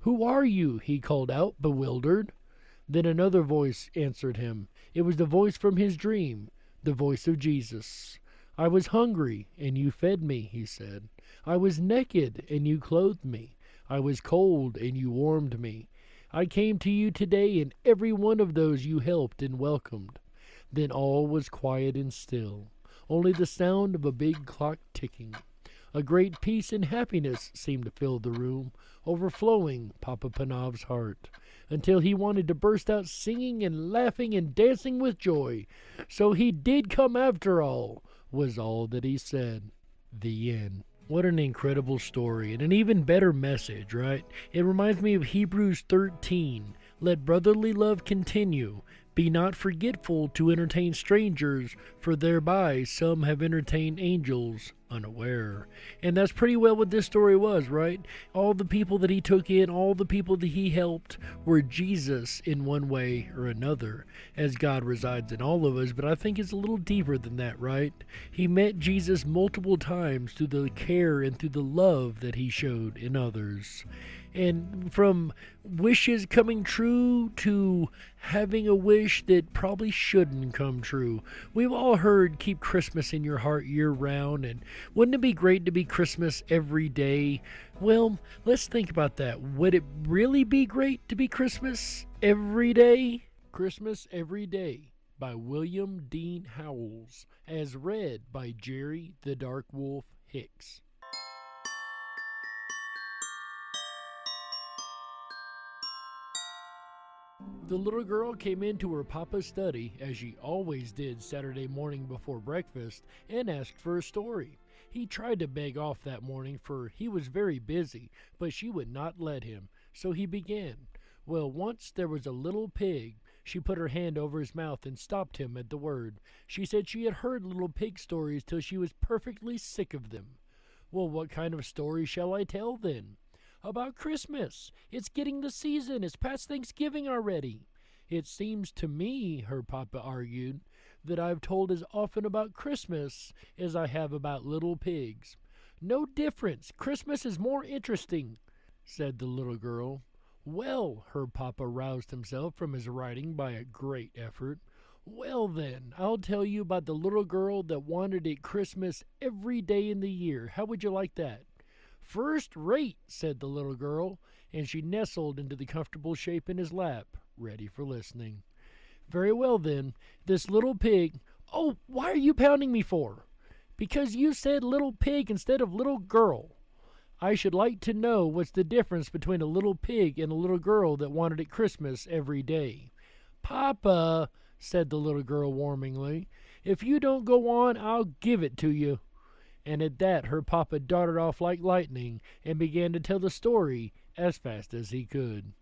"Who are you?" he called out, bewildered. Then another voice answered him. It was the voice from his dream, the voice of Jesus. "I was hungry, and you fed me," he said. "I was naked, and you clothed me. I was cold, and you warmed me. I came to you today, and every one of those you helped and welcomed. Then all was quiet and still, only the sound of a big clock ticking. A great peace and happiness seemed to fill the room, overflowing Papa Panav's heart, until he wanted to burst out singing and laughing and dancing with joy. So he did come after all, was all that he said. The end. What an incredible story, and an even better message, right? It reminds me of Hebrews 13. Let brotherly love continue. Be not forgetful to entertain strangers, for thereby some have entertained angels unaware. And that's pretty well what this story was, right? All the people that he took in, all the people that he helped were Jesus in one way or another, as God resides in all of us. But I think it's a little deeper than that, right? He met Jesus multiple times through the care and through the love that he showed in others. And from wishes coming true to having a wish that probably shouldn't come true. We've all heard keep Christmas in your heart year round, and wouldn't it be great to be Christmas every day? Well, let's think about that. Would it really be great to be Christmas every day? Christmas Every Day by William Dean Howells, as read by Jerry the Dark Wolf Hicks. The little girl came into her papa's study, as she always did Saturday morning before breakfast, and asked for a story. He tried to beg off that morning, for he was very busy, but she would not let him, so he began. Well, once there was a little pig. She put her hand over his mouth and stopped him at the word. She said she had heard little pig stories till she was perfectly sick of them. Well, what kind of story shall I tell then? About Christmas. It's getting the season. It's past Thanksgiving already. It seems to me, her papa argued, that I've told as often about Christmas as I have about little pigs. No difference. Christmas is more interesting, said the little girl. Well, her papa roused himself from his writing by a great effort. Well then, I'll tell you about the little girl that wanted it Christmas every day in the year. How would you like that? First rate, said the little girl, and she nestled into the comfortable shape in his lap, ready for listening. Very well then, this little pig... Oh, why are you pounding me for? Because you said little pig instead of little girl. I should like to know what's the difference between a little pig and a little girl that wanted it Christmas every day. Papa, said the little girl warmingly, if you don't go on, I'll give it to you. And at that her papa darted off like lightning and began to tell the story as fast as he could.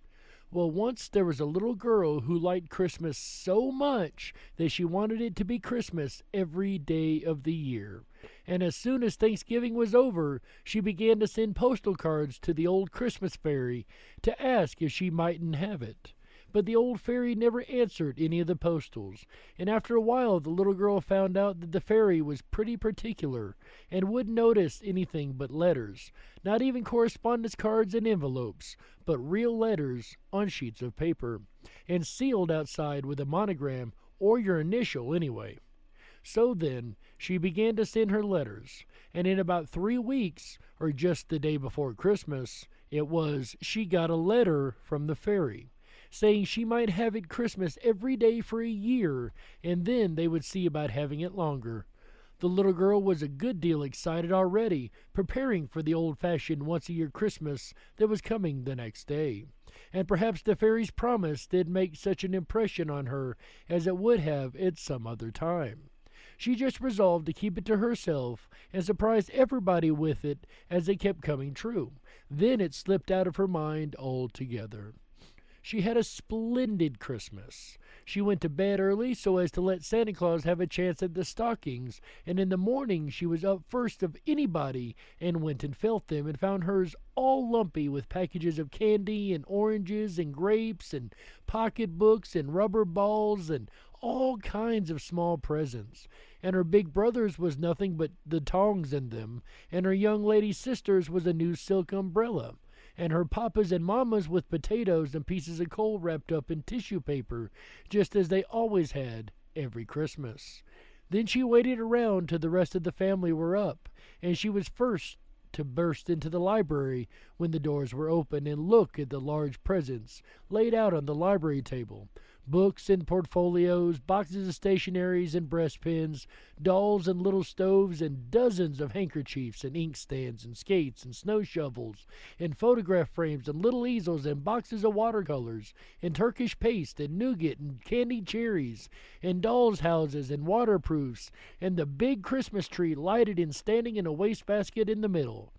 Well, once there was a little girl who liked Christmas so much that she wanted it to be Christmas every day of the year. And as soon as Thanksgiving was over, she began to send postal cards to the old Christmas fairy to ask if she mightn't have it. But the old fairy never answered any of the postals, and after a while the little girl found out that the fairy was pretty particular, and wouldn't notice anything but letters, not even correspondence cards and envelopes, but real letters on sheets of paper, and sealed outside with a monogram, or your initial anyway. So then, she began to send her letters, and in about 3 weeks, or just the day before Christmas, she got a letter from the fairy, saying she might have it Christmas every day for a year, and then they would see about having it longer. The little girl was a good deal excited already, preparing for the old-fashioned once-a-year Christmas that was coming the next day. And perhaps the fairy's promise did make such an impression on her as it would have at some other time. She just resolved to keep it to herself and surprise everybody with it as it kept coming true. Then it slipped out of her mind altogether. She had a splendid Christmas. She went to bed early so as to let Santa Claus have a chance at the stockings, and in the morning she was up first of anybody and went and felt them and found hers all lumpy with packages of candy and oranges and grapes and pocketbooks and rubber balls and all kinds of small presents. And her big brother's was nothing but the tongs in them, and her young lady sister's was a new silk umbrella, and her papa's and mama's with potatoes and pieces of coal wrapped up in tissue paper, just as they always had every Christmas. Then she waited around till the rest of the family were up, and she was first to burst into the library when the doors were open and look at the large presents laid out on the library table. Books and portfolios, boxes of stationaries and breast pins, dolls and little stoves, and dozens of handkerchiefs and inkstands and skates and snow shovels, and photograph frames and little easels and boxes of watercolors, and Turkish paste and nougat and candied cherries, and dolls' houses and waterproofs, and the big Christmas tree lighted and standing in a wastebasket in the middle.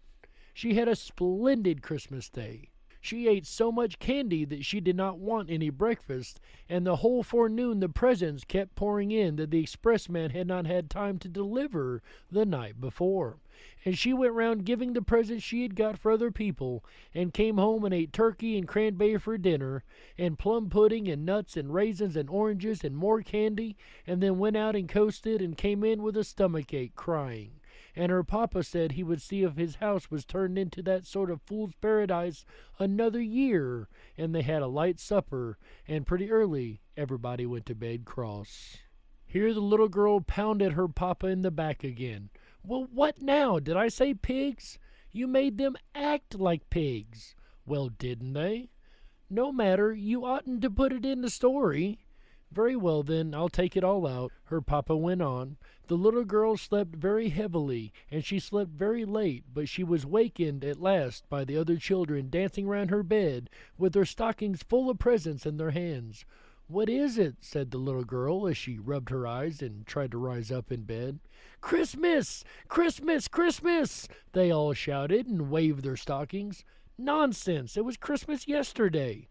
She had a splendid Christmas day. She ate so much candy that she did not want any breakfast, and the whole forenoon the presents kept pouring in that the expressman had not had time to deliver the night before. And she went round giving the presents she had got for other people, and came home and ate turkey and cranberry for dinner, and plum pudding and nuts and raisins and oranges and more candy, and then went out and coasted and came in with a stomachache crying. And her papa said he would see if his house was turned into that sort of fool's paradise another year, and they had a light supper, and pretty early everybody went to bed cross. Here the little girl pounded her papa in the back again. Well, what now? Did I say pigs? You made them act like pigs. Well, didn't they? No matter, you oughtn't to put it in the story. Very well, then, I'll take it all out, her papa went on. The little girl slept very heavily, and she slept very late, but she was wakened at last by the other children dancing round her bed, with their stockings full of presents in their hands. What is it? Said the little girl, as she rubbed her eyes and tried to rise up in bed. Christmas! Christmas! Christmas! They all shouted and waved their stockings. Nonsense! It was Christmas yesterday.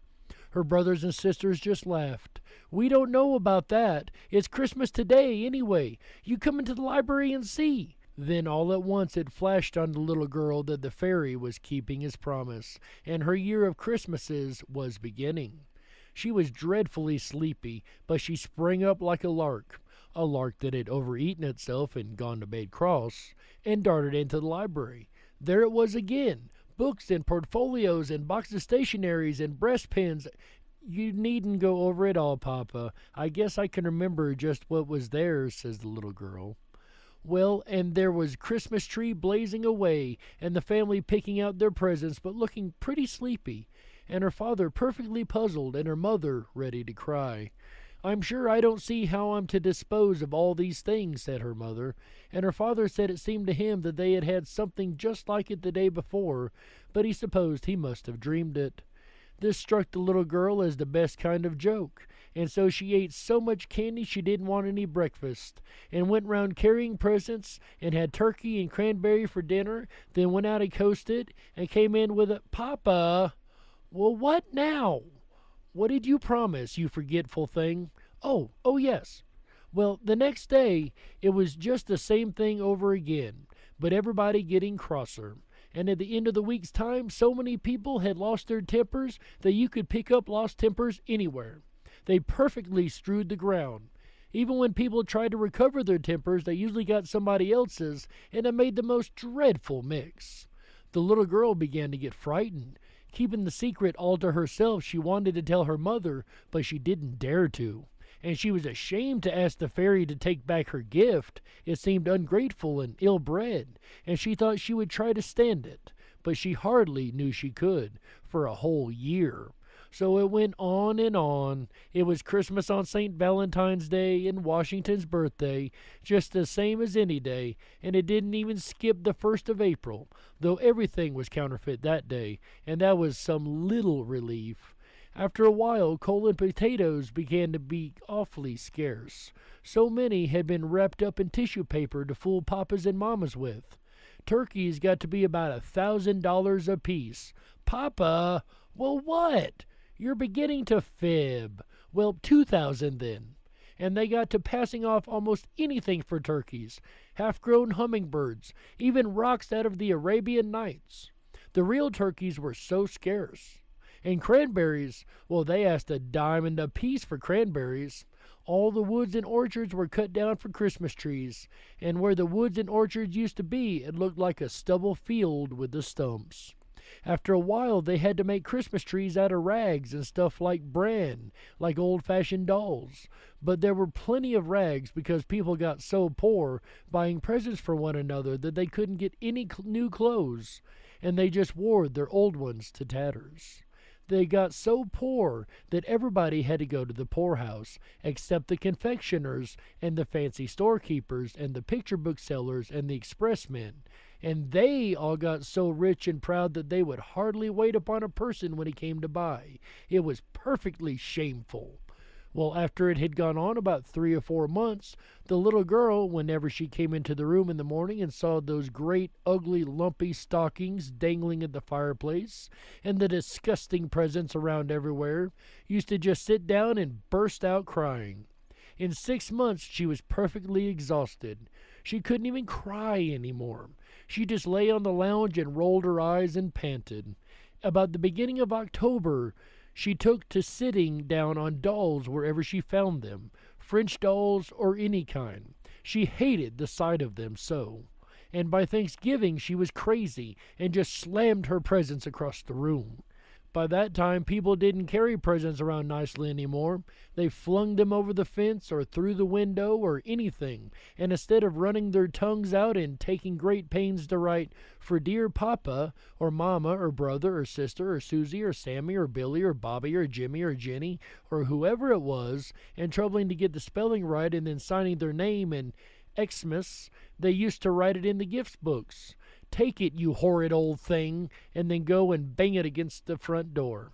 Her brothers and sisters just laughed. We don't know about that. It's Christmas today, anyway. You come into the library and see. Then all at once it flashed on the little girl that the fairy was keeping his promise, and her year of Christmases was beginning. She was dreadfully sleepy, but she sprang up like a lark that had overeaten itself and gone to bed cross, and darted into the library. There it was again. Books and portfolios and boxes of stationaries and breast pins. You needn't go over it all, Papa. I guess I can remember just what was there, says the little girl. Well, and there was Christmas tree blazing away, and the family picking out their presents but looking pretty sleepy, and her father perfectly puzzled, and her mother ready to cry. I'm sure I don't see how I'm to dispose of all these things, said her mother, and her father said it seemed to him that they had had something just like it the day before, but he supposed he must have dreamed it. This struck the little girl as the best kind of joke, and so she ate so much candy she didn't want any breakfast, and went round carrying presents, and had turkey and cranberry for dinner, then went out and coasted, and came in with a, Papa! Well, what now? What did you promise, you forgetful thing? Oh, yes. Well, the next day, it was just the same thing over again, but everybody getting crosser. And at the end of the week's time, so many people had lost their tempers that you could pick up lost tempers anywhere. They perfectly strewed the ground. Even when people tried to recover their tempers, they usually got somebody else's, and it made the most dreadful mix. The little girl began to get frightened. Keeping the secret all to herself, she wanted to tell her mother, but she didn't dare to. And she was ashamed to ask the fairy to take back her gift. It seemed ungrateful and ill-bred, and she thought she would try to stand it. But she hardly knew she could, for a whole year. So it went on and on. It was Christmas on St. Valentine's Day and Washington's birthday, just the same as any day, and it didn't even skip the 1st of April, though everything was counterfeit that day, and that was some little relief. After a while, coal and potatoes began to be awfully scarce. So many had been wrapped up in tissue paper to fool papas and mamas with. Turkeys got to be about $1,000 apiece. Papa, well, what? You're beginning to fib. Well, 2,000 then. And they got to passing off almost anything for turkeys. Half-grown hummingbirds, even rocks out of the Arabian Nights. The real turkeys were so scarce. And cranberries, well, they asked $1 apiece for cranberries. All the woods and orchards were cut down for Christmas trees, and where the woods and orchards used to be, it looked like a stubble field with the stumps. After a while, they had to make Christmas trees out of rags and stuff like bran, like old-fashioned dolls. But there were plenty of rags because people got so poor buying presents for one another that they couldn't get any new clothes, and they just wore their old ones to tatters. They got so poor that everybody had to go to the poorhouse, except the confectioners and the fancy storekeepers and the picture book sellers and the expressmen. And they all got so rich and proud that they would hardly wait upon a person when he came to buy. It was perfectly shameful. Well, after it had gone on about 3 or 4 months, the little girl, whenever she came into the room in the morning and saw those great, ugly, lumpy stockings dangling at the fireplace, and the disgusting presents around everywhere, used to just sit down and burst out crying. In 6 months, she was perfectly exhausted. She couldn't even cry anymore. She just lay on the lounge and rolled her eyes and panted. About the beginning of October, she took to sitting down on dolls wherever she found them, French dolls or any kind. She hated the sight of them so. And by Thanksgiving, she was crazy and just slammed her presents across the room. By that time, people didn't carry presents around nicely anymore. They flung them over the fence or through the window or anything, and instead of running their tongues out and taking great pains to write, "For dear Papa," or Mama, or Brother, or Sister, or Susie, or Sammy, or Billy, or Bobby, or Jimmy, or Jenny, or whoever it was, and troubling to get the spelling right and then signing their name and Xmas, they used to write it in the gift books. "Take it, you horrid old thing," and then go and bang it against the front door.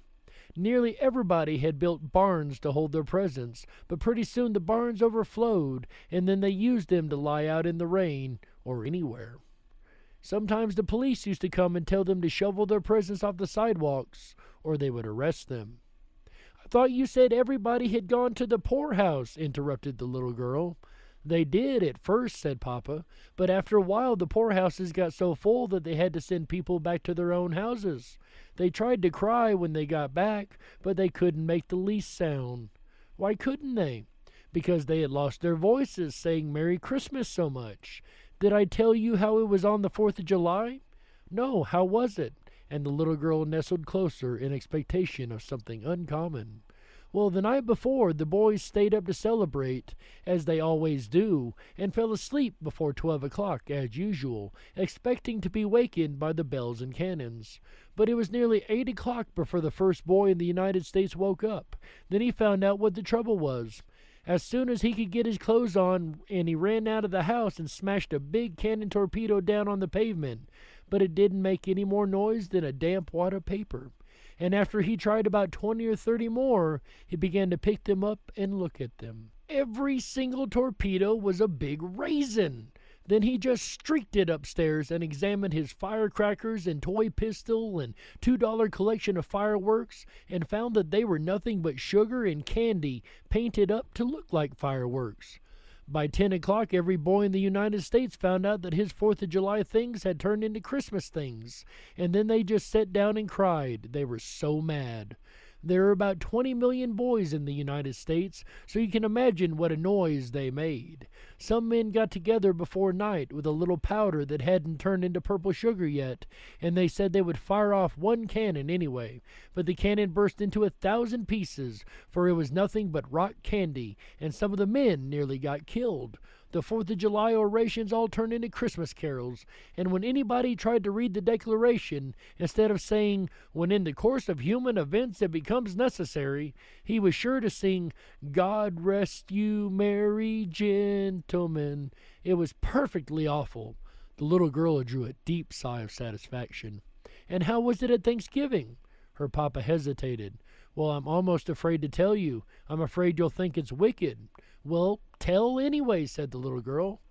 Nearly everybody had built barns to hold their presents, but pretty soon the barns overflowed, and then they used them to lie out in the rain or anywhere. Sometimes the police used to come and tell them to shovel their presents off the sidewalks, or they would arrest them. "I thought you said everybody had gone to the poorhouse," interrupted the little girl. "They did at first," said Papa, "but after a while the poorhouses got so full that they had to send people back to their own houses. They tried to cry when they got back, but they couldn't make the least sound." "Why couldn't they?" "Because they had lost their voices saying Merry Christmas so much. Did I tell you how it was on the 4th of July?" "No, how was it?" And the little girl nestled closer in expectation of something uncommon. "Well, the night before, the boys stayed up to celebrate, as they always do, and fell asleep before 12 o'clock, as usual, expecting to be wakened by the bells and cannons. But it was nearly 8 o'clock before the first boy in the United States woke up. Then he found out what the trouble was. As soon as he could get his clothes on, and he ran out of the house and smashed a big cannon torpedo down on the pavement, but it didn't make any more noise than a damp wad of paper. And after he tried about 20 or 30 more, he began to pick them up and look at them. Every single torpedo was a big raisin. Then he just streaked it upstairs and examined his firecrackers and toy pistol and $2 collection of fireworks and found that they were nothing but sugar and candy painted up to look like fireworks. By 10 o'clock, every boy in the United States found out that his 4th of July things had turned into Christmas things, and then they just sat down and cried. They were so mad. There are about 20 million boys in the United States, so you can imagine what a noise they made. Some men got together before night with a little powder that hadn't turned into purple sugar yet, and they said they would fire off one cannon anyway. But the cannon burst into 1,000 pieces, for it was nothing but rock candy, and some of the men nearly got killed. The 4th of July orations all turned into Christmas carols, and when anybody tried to read the Declaration, instead of saying, "When in the course of human events it becomes necessary," he was sure to sing, "God rest you merry gentlemen." It was perfectly awful. The little girl drew a deep sigh of satisfaction. "And how was it at Thanksgiving?" Her papa hesitated. "Well, I'm almost afraid to tell you. I'm afraid you'll think it's wicked." "Well, tell anyway," said the little girl.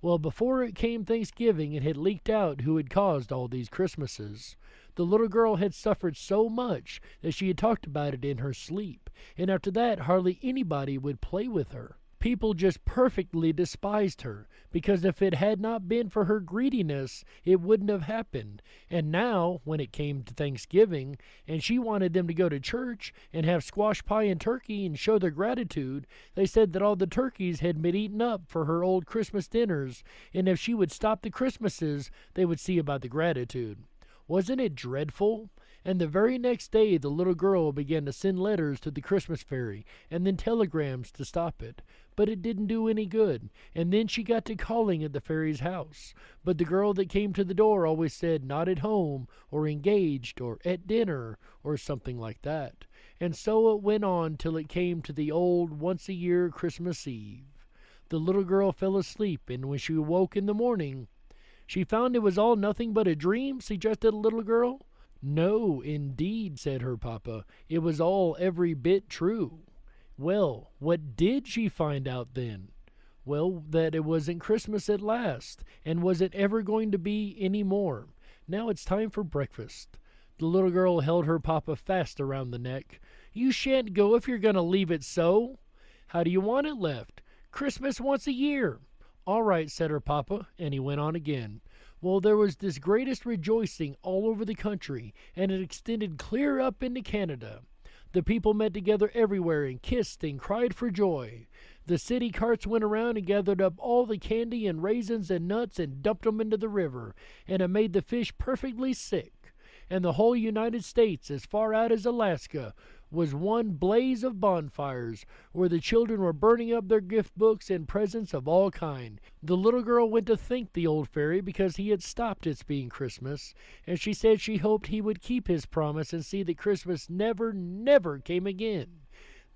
Well, before it came Thanksgiving, it had leaked out who had caused all these Christmases. The little girl had suffered so much that she had talked about it in her sleep, and after that hardly anybody would play with her. People just perfectly despised her, because if it had not been for her greediness, it wouldn't have happened. And now, when it came to Thanksgiving, and she wanted them to go to church and have squash pie and turkey and show their gratitude, they said that all the turkeys had been eaten up for her old Christmas dinners, and if she would stop the Christmases, they would see about the gratitude. Wasn't it dreadful? And the very next day, the little girl began to send letters to the Christmas fairy and then telegrams to stop it. But it didn't do any good. And then she got to calling at the fairy's house. But the girl that came to the door always said, not at home, or engaged, or at dinner, or something like that. And so it went on till it came to the old once-a-year Christmas Eve. The little girl fell asleep, and when she awoke in the morning, she found it was all nothing but a dream, suggested the little girl. No, indeed, said her papa. It was all every bit true. Well, what did she find out then? Well, that it wasn't Christmas at last, and was it ever going to be any more? Now it's time for breakfast. The little girl held her papa fast around the neck. You shan't go if you're going to leave it so. How do you want it left? Christmas once a year. All right, said her papa, and he went on again. Well, there was this greatest rejoicing all over the country, and it extended clear up into Canada. The people met together everywhere and kissed and cried for joy. The city carts went around and gathered up all the candy and raisins and nuts and dumped them into the river, and it made the fish perfectly sick. And the whole United States, as far out as Alaska, was one blaze of bonfires, where the children were burning up their gift books and presents of all kind. The little girl went to thank the old fairy because he had stopped its being Christmas, and she said she hoped he would keep his promise and see that Christmas never, never came again.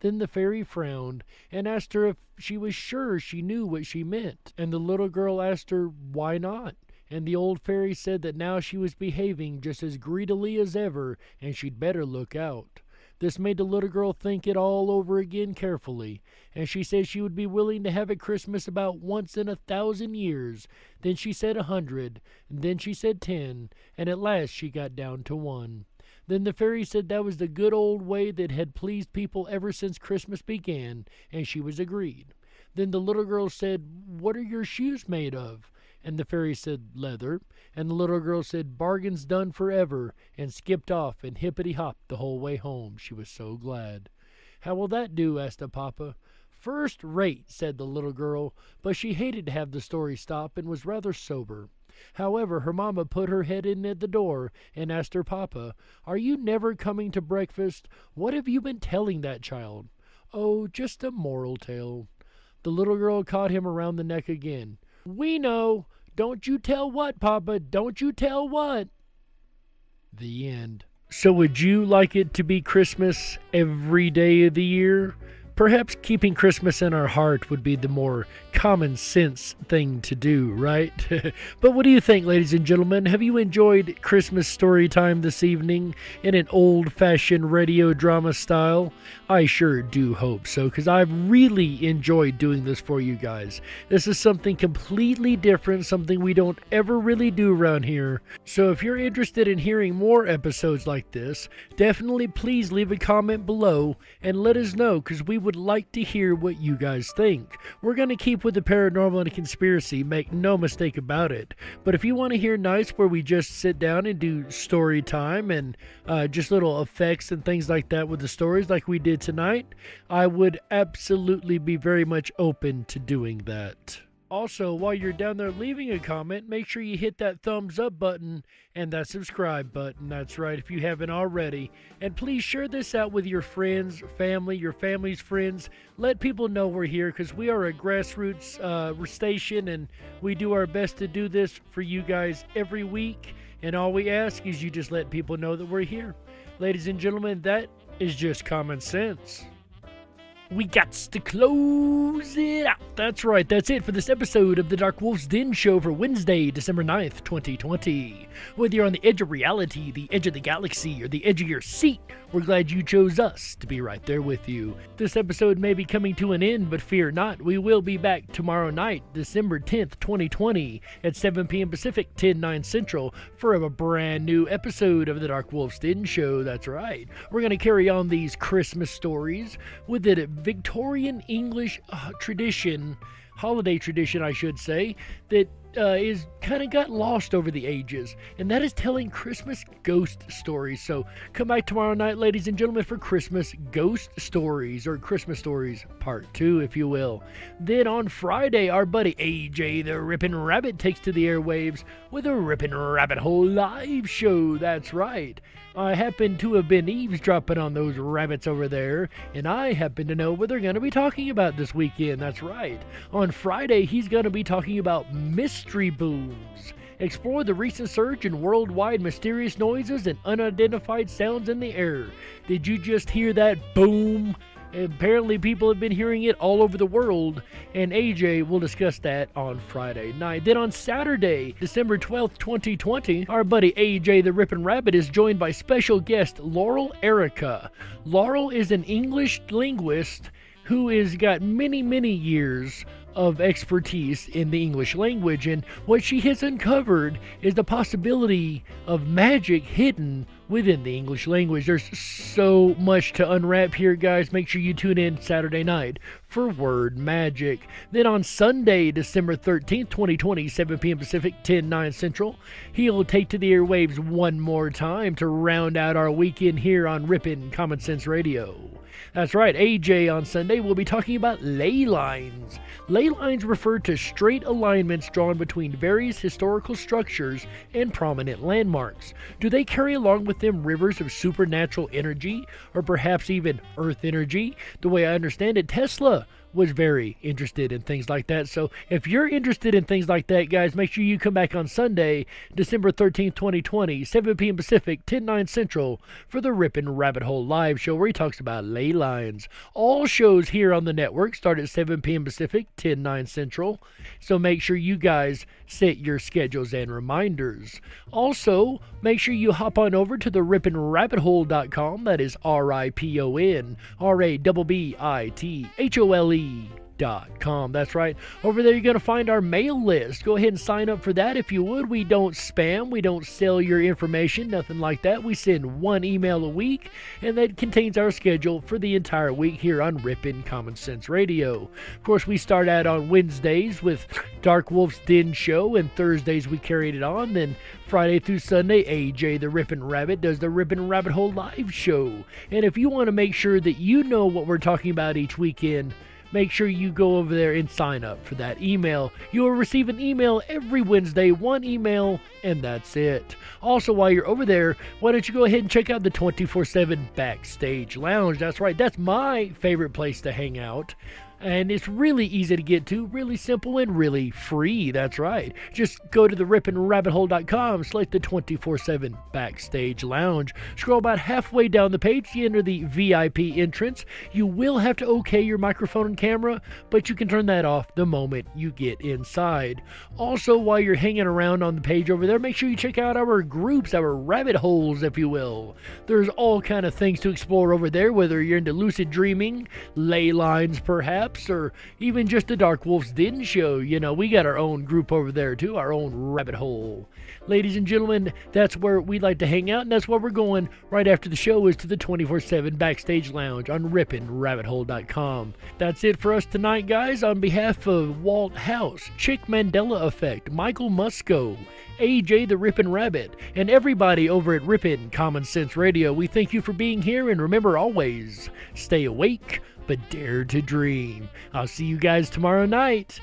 Then the fairy frowned and asked her if she was sure she knew what she meant, and the little girl asked her why not. And the old fairy said that now she was behaving just as greedily as ever, and she'd better look out. This made the little girl think it all over again carefully, and she said she would be willing to have a Christmas about once in 1,000 years. Then she said 100, and then she said 10, and at last she got down to 1. Then the fairy said that was the good old way that had pleased people ever since Christmas began, and she was agreed. Then the little girl said, "What are your shoes made of?" And the fairy said, "Leather." And the little girl said, "Bargain's done forever," and skipped off and hippity-hopped the whole way home. She was so glad. "How will that do?" asked the papa. "First rate," said the little girl, but she hated to have the story stop and was rather sober. However, her mamma put her head in at the door and asked her papa, "Are you never coming to breakfast? What have you been telling that child?" "Oh, just a moral tale." The little girl caught him around the neck again. "We know. Don't you tell what, Papa? Don't you tell what?" The end. So would you like it to be Christmas every day of the year? Perhaps keeping Christmas in our heart would be the more common sense thing to do, right? But what do you think, ladies and gentlemen? Have you enjoyed Christmas story time this evening in an old-fashioned radio drama style? I sure do hope so, because I've really enjoyed doing this for you guys. This is something completely different, something we don't ever really do around here. So if you're interested in hearing more episodes like this, definitely please leave a comment below and let us know, because we would like to hear what you guys think. We're going to keep with the paranormal and conspiracy, make no mistake about it. But if you want to hear nights where we just sit down and do story time and just little effects and things like that with the stories like we did tonight, I would absolutely be very much open to doing that. Also, while you're down there leaving a comment, make sure you hit that thumbs up button and that subscribe button. That's right, if you haven't already. And please share this out with your friends, family, your family's friends. Let people know we're here, because we are a grassroots station, and we do our best to do this for you guys every week. And all we ask is you just let people know that we're here. Ladies and gentlemen, that is just common sense. We got to close it out. That's right, that's it for this episode of the DarkWolf's Den Show for Wednesday, December 9th, 2020. Whether you're on the edge of reality, the edge of the galaxy, or the edge of your seat, we're glad you chose us to be right there with you. This episode may be coming to an end, but fear not, we will be back tomorrow night, December 10th, 2020, at 7 p.m. Pacific, 10/9 Central, for a brand new episode of the DarkWolf's Den Show. That's right, we're going to carry on these Christmas stories with it Victorian English tradition, holiday tradition I should say, that is kind of got lost over the ages, and that is telling Christmas ghost stories. So come back tomorrow night, ladies and gentlemen, for Christmas ghost stories, or Christmas stories part 2, if you will. Then on Friday, our buddy AJ the Rippin' Rabbit takes to the airwaves with a Rippin' Rabbit Hole live show. That's right. I happen to have been eavesdropping on those rabbits over there, and I happen to know what they're going to be talking about this weekend. That's right. On Friday, he's going to be talking about mystery booms. Explore the recent surge in worldwide mysterious noises and unidentified sounds in the air. Did you just hear that boom? Apparently people have been hearing it all over the world, and AJ will discuss that on Friday night. Then on Saturday, December 12th, 2020, our buddy AJ the Rippin' Rabbit is joined by special guest Laurel Erica. Laurel is an English linguist who has got many, many years of expertise in the English language, and what she has uncovered is the possibility of magic hidden within the English language. There's so much to unwrap here, guys. Make sure you tune in Saturday night for Word Magic. Then on Sunday, December 13th, 2020, 7 p.m. Pacific, 10/9 Central, he'll take to the airwaves one more time to round out our weekend here on Rippin' Common Sense Radio. That's right, AJ on Sunday will be talking about ley lines. Ley lines refer to straight alignments drawn between various historical structures and prominent landmarks. Do they carry along with them rivers of supernatural energy, or perhaps even earth energy? The way I understand it, Tesla was very interested in things like that. So if you're interested in things like that, guys, make sure you come back on Sunday, December 13th, 2020, 7 p.m. Pacific, 10/9 Central, for the Rippin' Rabbit Hole live show where he talks about ley lines. All shows here on the network start at 7 p.m. Pacific, 10/9 Central. So make sure you guys set your schedules and reminders. Also, make sure you hop on over to the rippinrabbithole.com. That is RIPONRABBITHOLE.com. That's right. Over there, you're going to find our mail list. Go ahead and sign up for that if you would. We don't spam. We don't sell your information. Nothing like that. We send one email a week, and that contains our schedule for the entire week here on Rippin' Common Sense Radio. Of course, we start out on Wednesdays with DarkWolf's Den Show, and Thursdays we carried it on. Then Friday through Sunday, AJ the Rippin' Rabbit does the Rippin' Rabbit Hole live show. And if you want to make sure that you know what we're talking about each weekend, make sure you go over there and sign up for that email. You will receive an email every Wednesday, one email, and that's it. Also, while you're over there, why don't you go ahead and check out the 24/7 Backstage Lounge. That's right, that's my favorite place to hang out. And it's really easy to get to, really simple, and really free. That's right. Just go to the rippinrabbithole.com, select the 24/7 Backstage Lounge. Scroll about halfway down the page, you enter the VIP entrance. You will have to okay your microphone and camera, but you can turn that off the moment you get inside. Also, while you're hanging around on the page over there, make sure you check out our groups, our rabbit holes, if you will. There's all kind of things to explore over there, whether you're into lucid dreaming, ley lines perhaps, or even just the DarkWolf's Den Show. You know, we got our own group over there too, our own rabbit hole. Ladies and gentlemen, that's where we like to hang out, and that's where we're going right after the show is to the 24/7 Backstage Lounge on rippinrabbithole.com. That's it for us tonight, guys. On behalf of Walt House, Chick Mandela Effect, Michael Musco, AJ the Rippin' Rabbit, and everybody over at Rippin' Common Sense Radio, we thank you for being here, and remember always, stay awake, but dare to dream. I'll see you guys tomorrow night.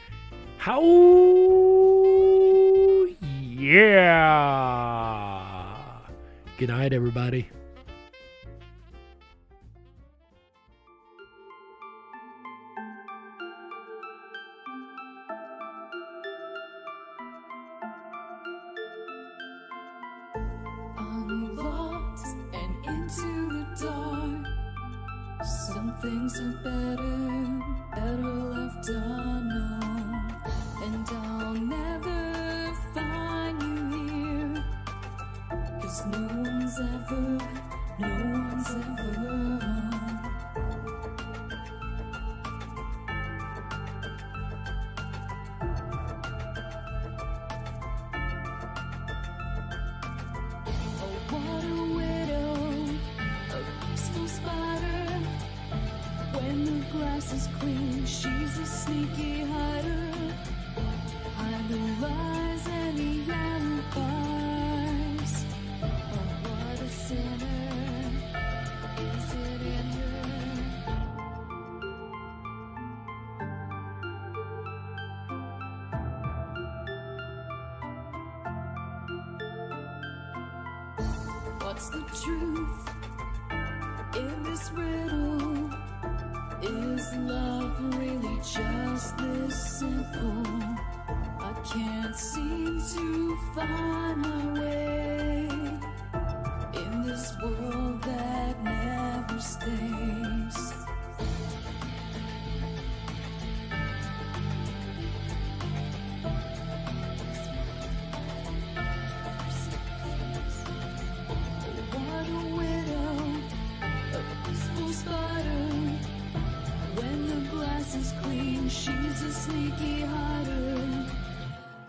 How? Yeah! Good night, everybody. I'm lost and into the dark. Some things are better left unknown. And I'll never find you here, 'cause no one's ever home. Oh, what a widow, a peaceful spider. When the grass is green, she's a sneaky hider. Hide the light. alibis. Oh, what a sinner is it in her? What's the truth in this riddle? Is love really just this simple? I can't seem to find my way in this world that never stays. What a widow, a peaceful spider. When the glass is clean, she's a sneaky hider.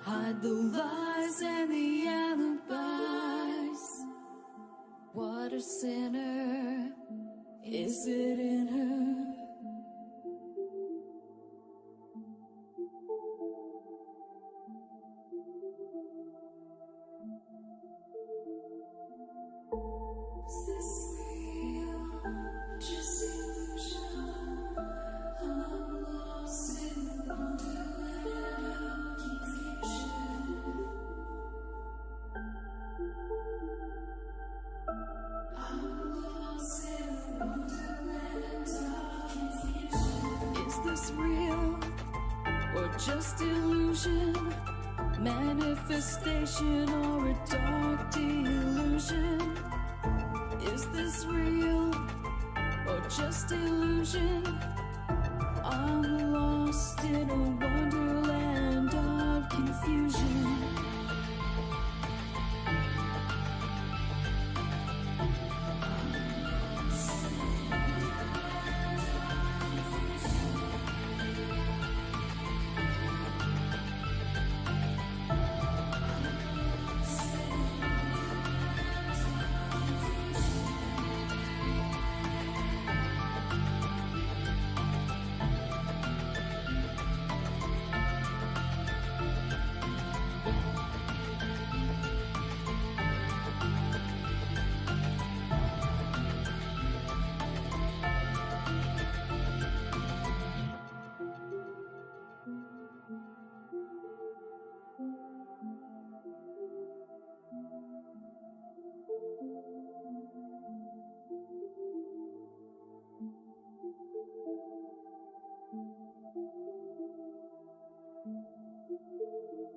Hide the lies and the alibis. What a sinner is it in her? Is this real? Just illusion? I'm lost in wonderland of confusion. I'm lost in wonderland of confusion. Is this real or just illusion? Manifestation or a dark delusion? Is this real or just illusion? I'm lost in a wonderland of confusion.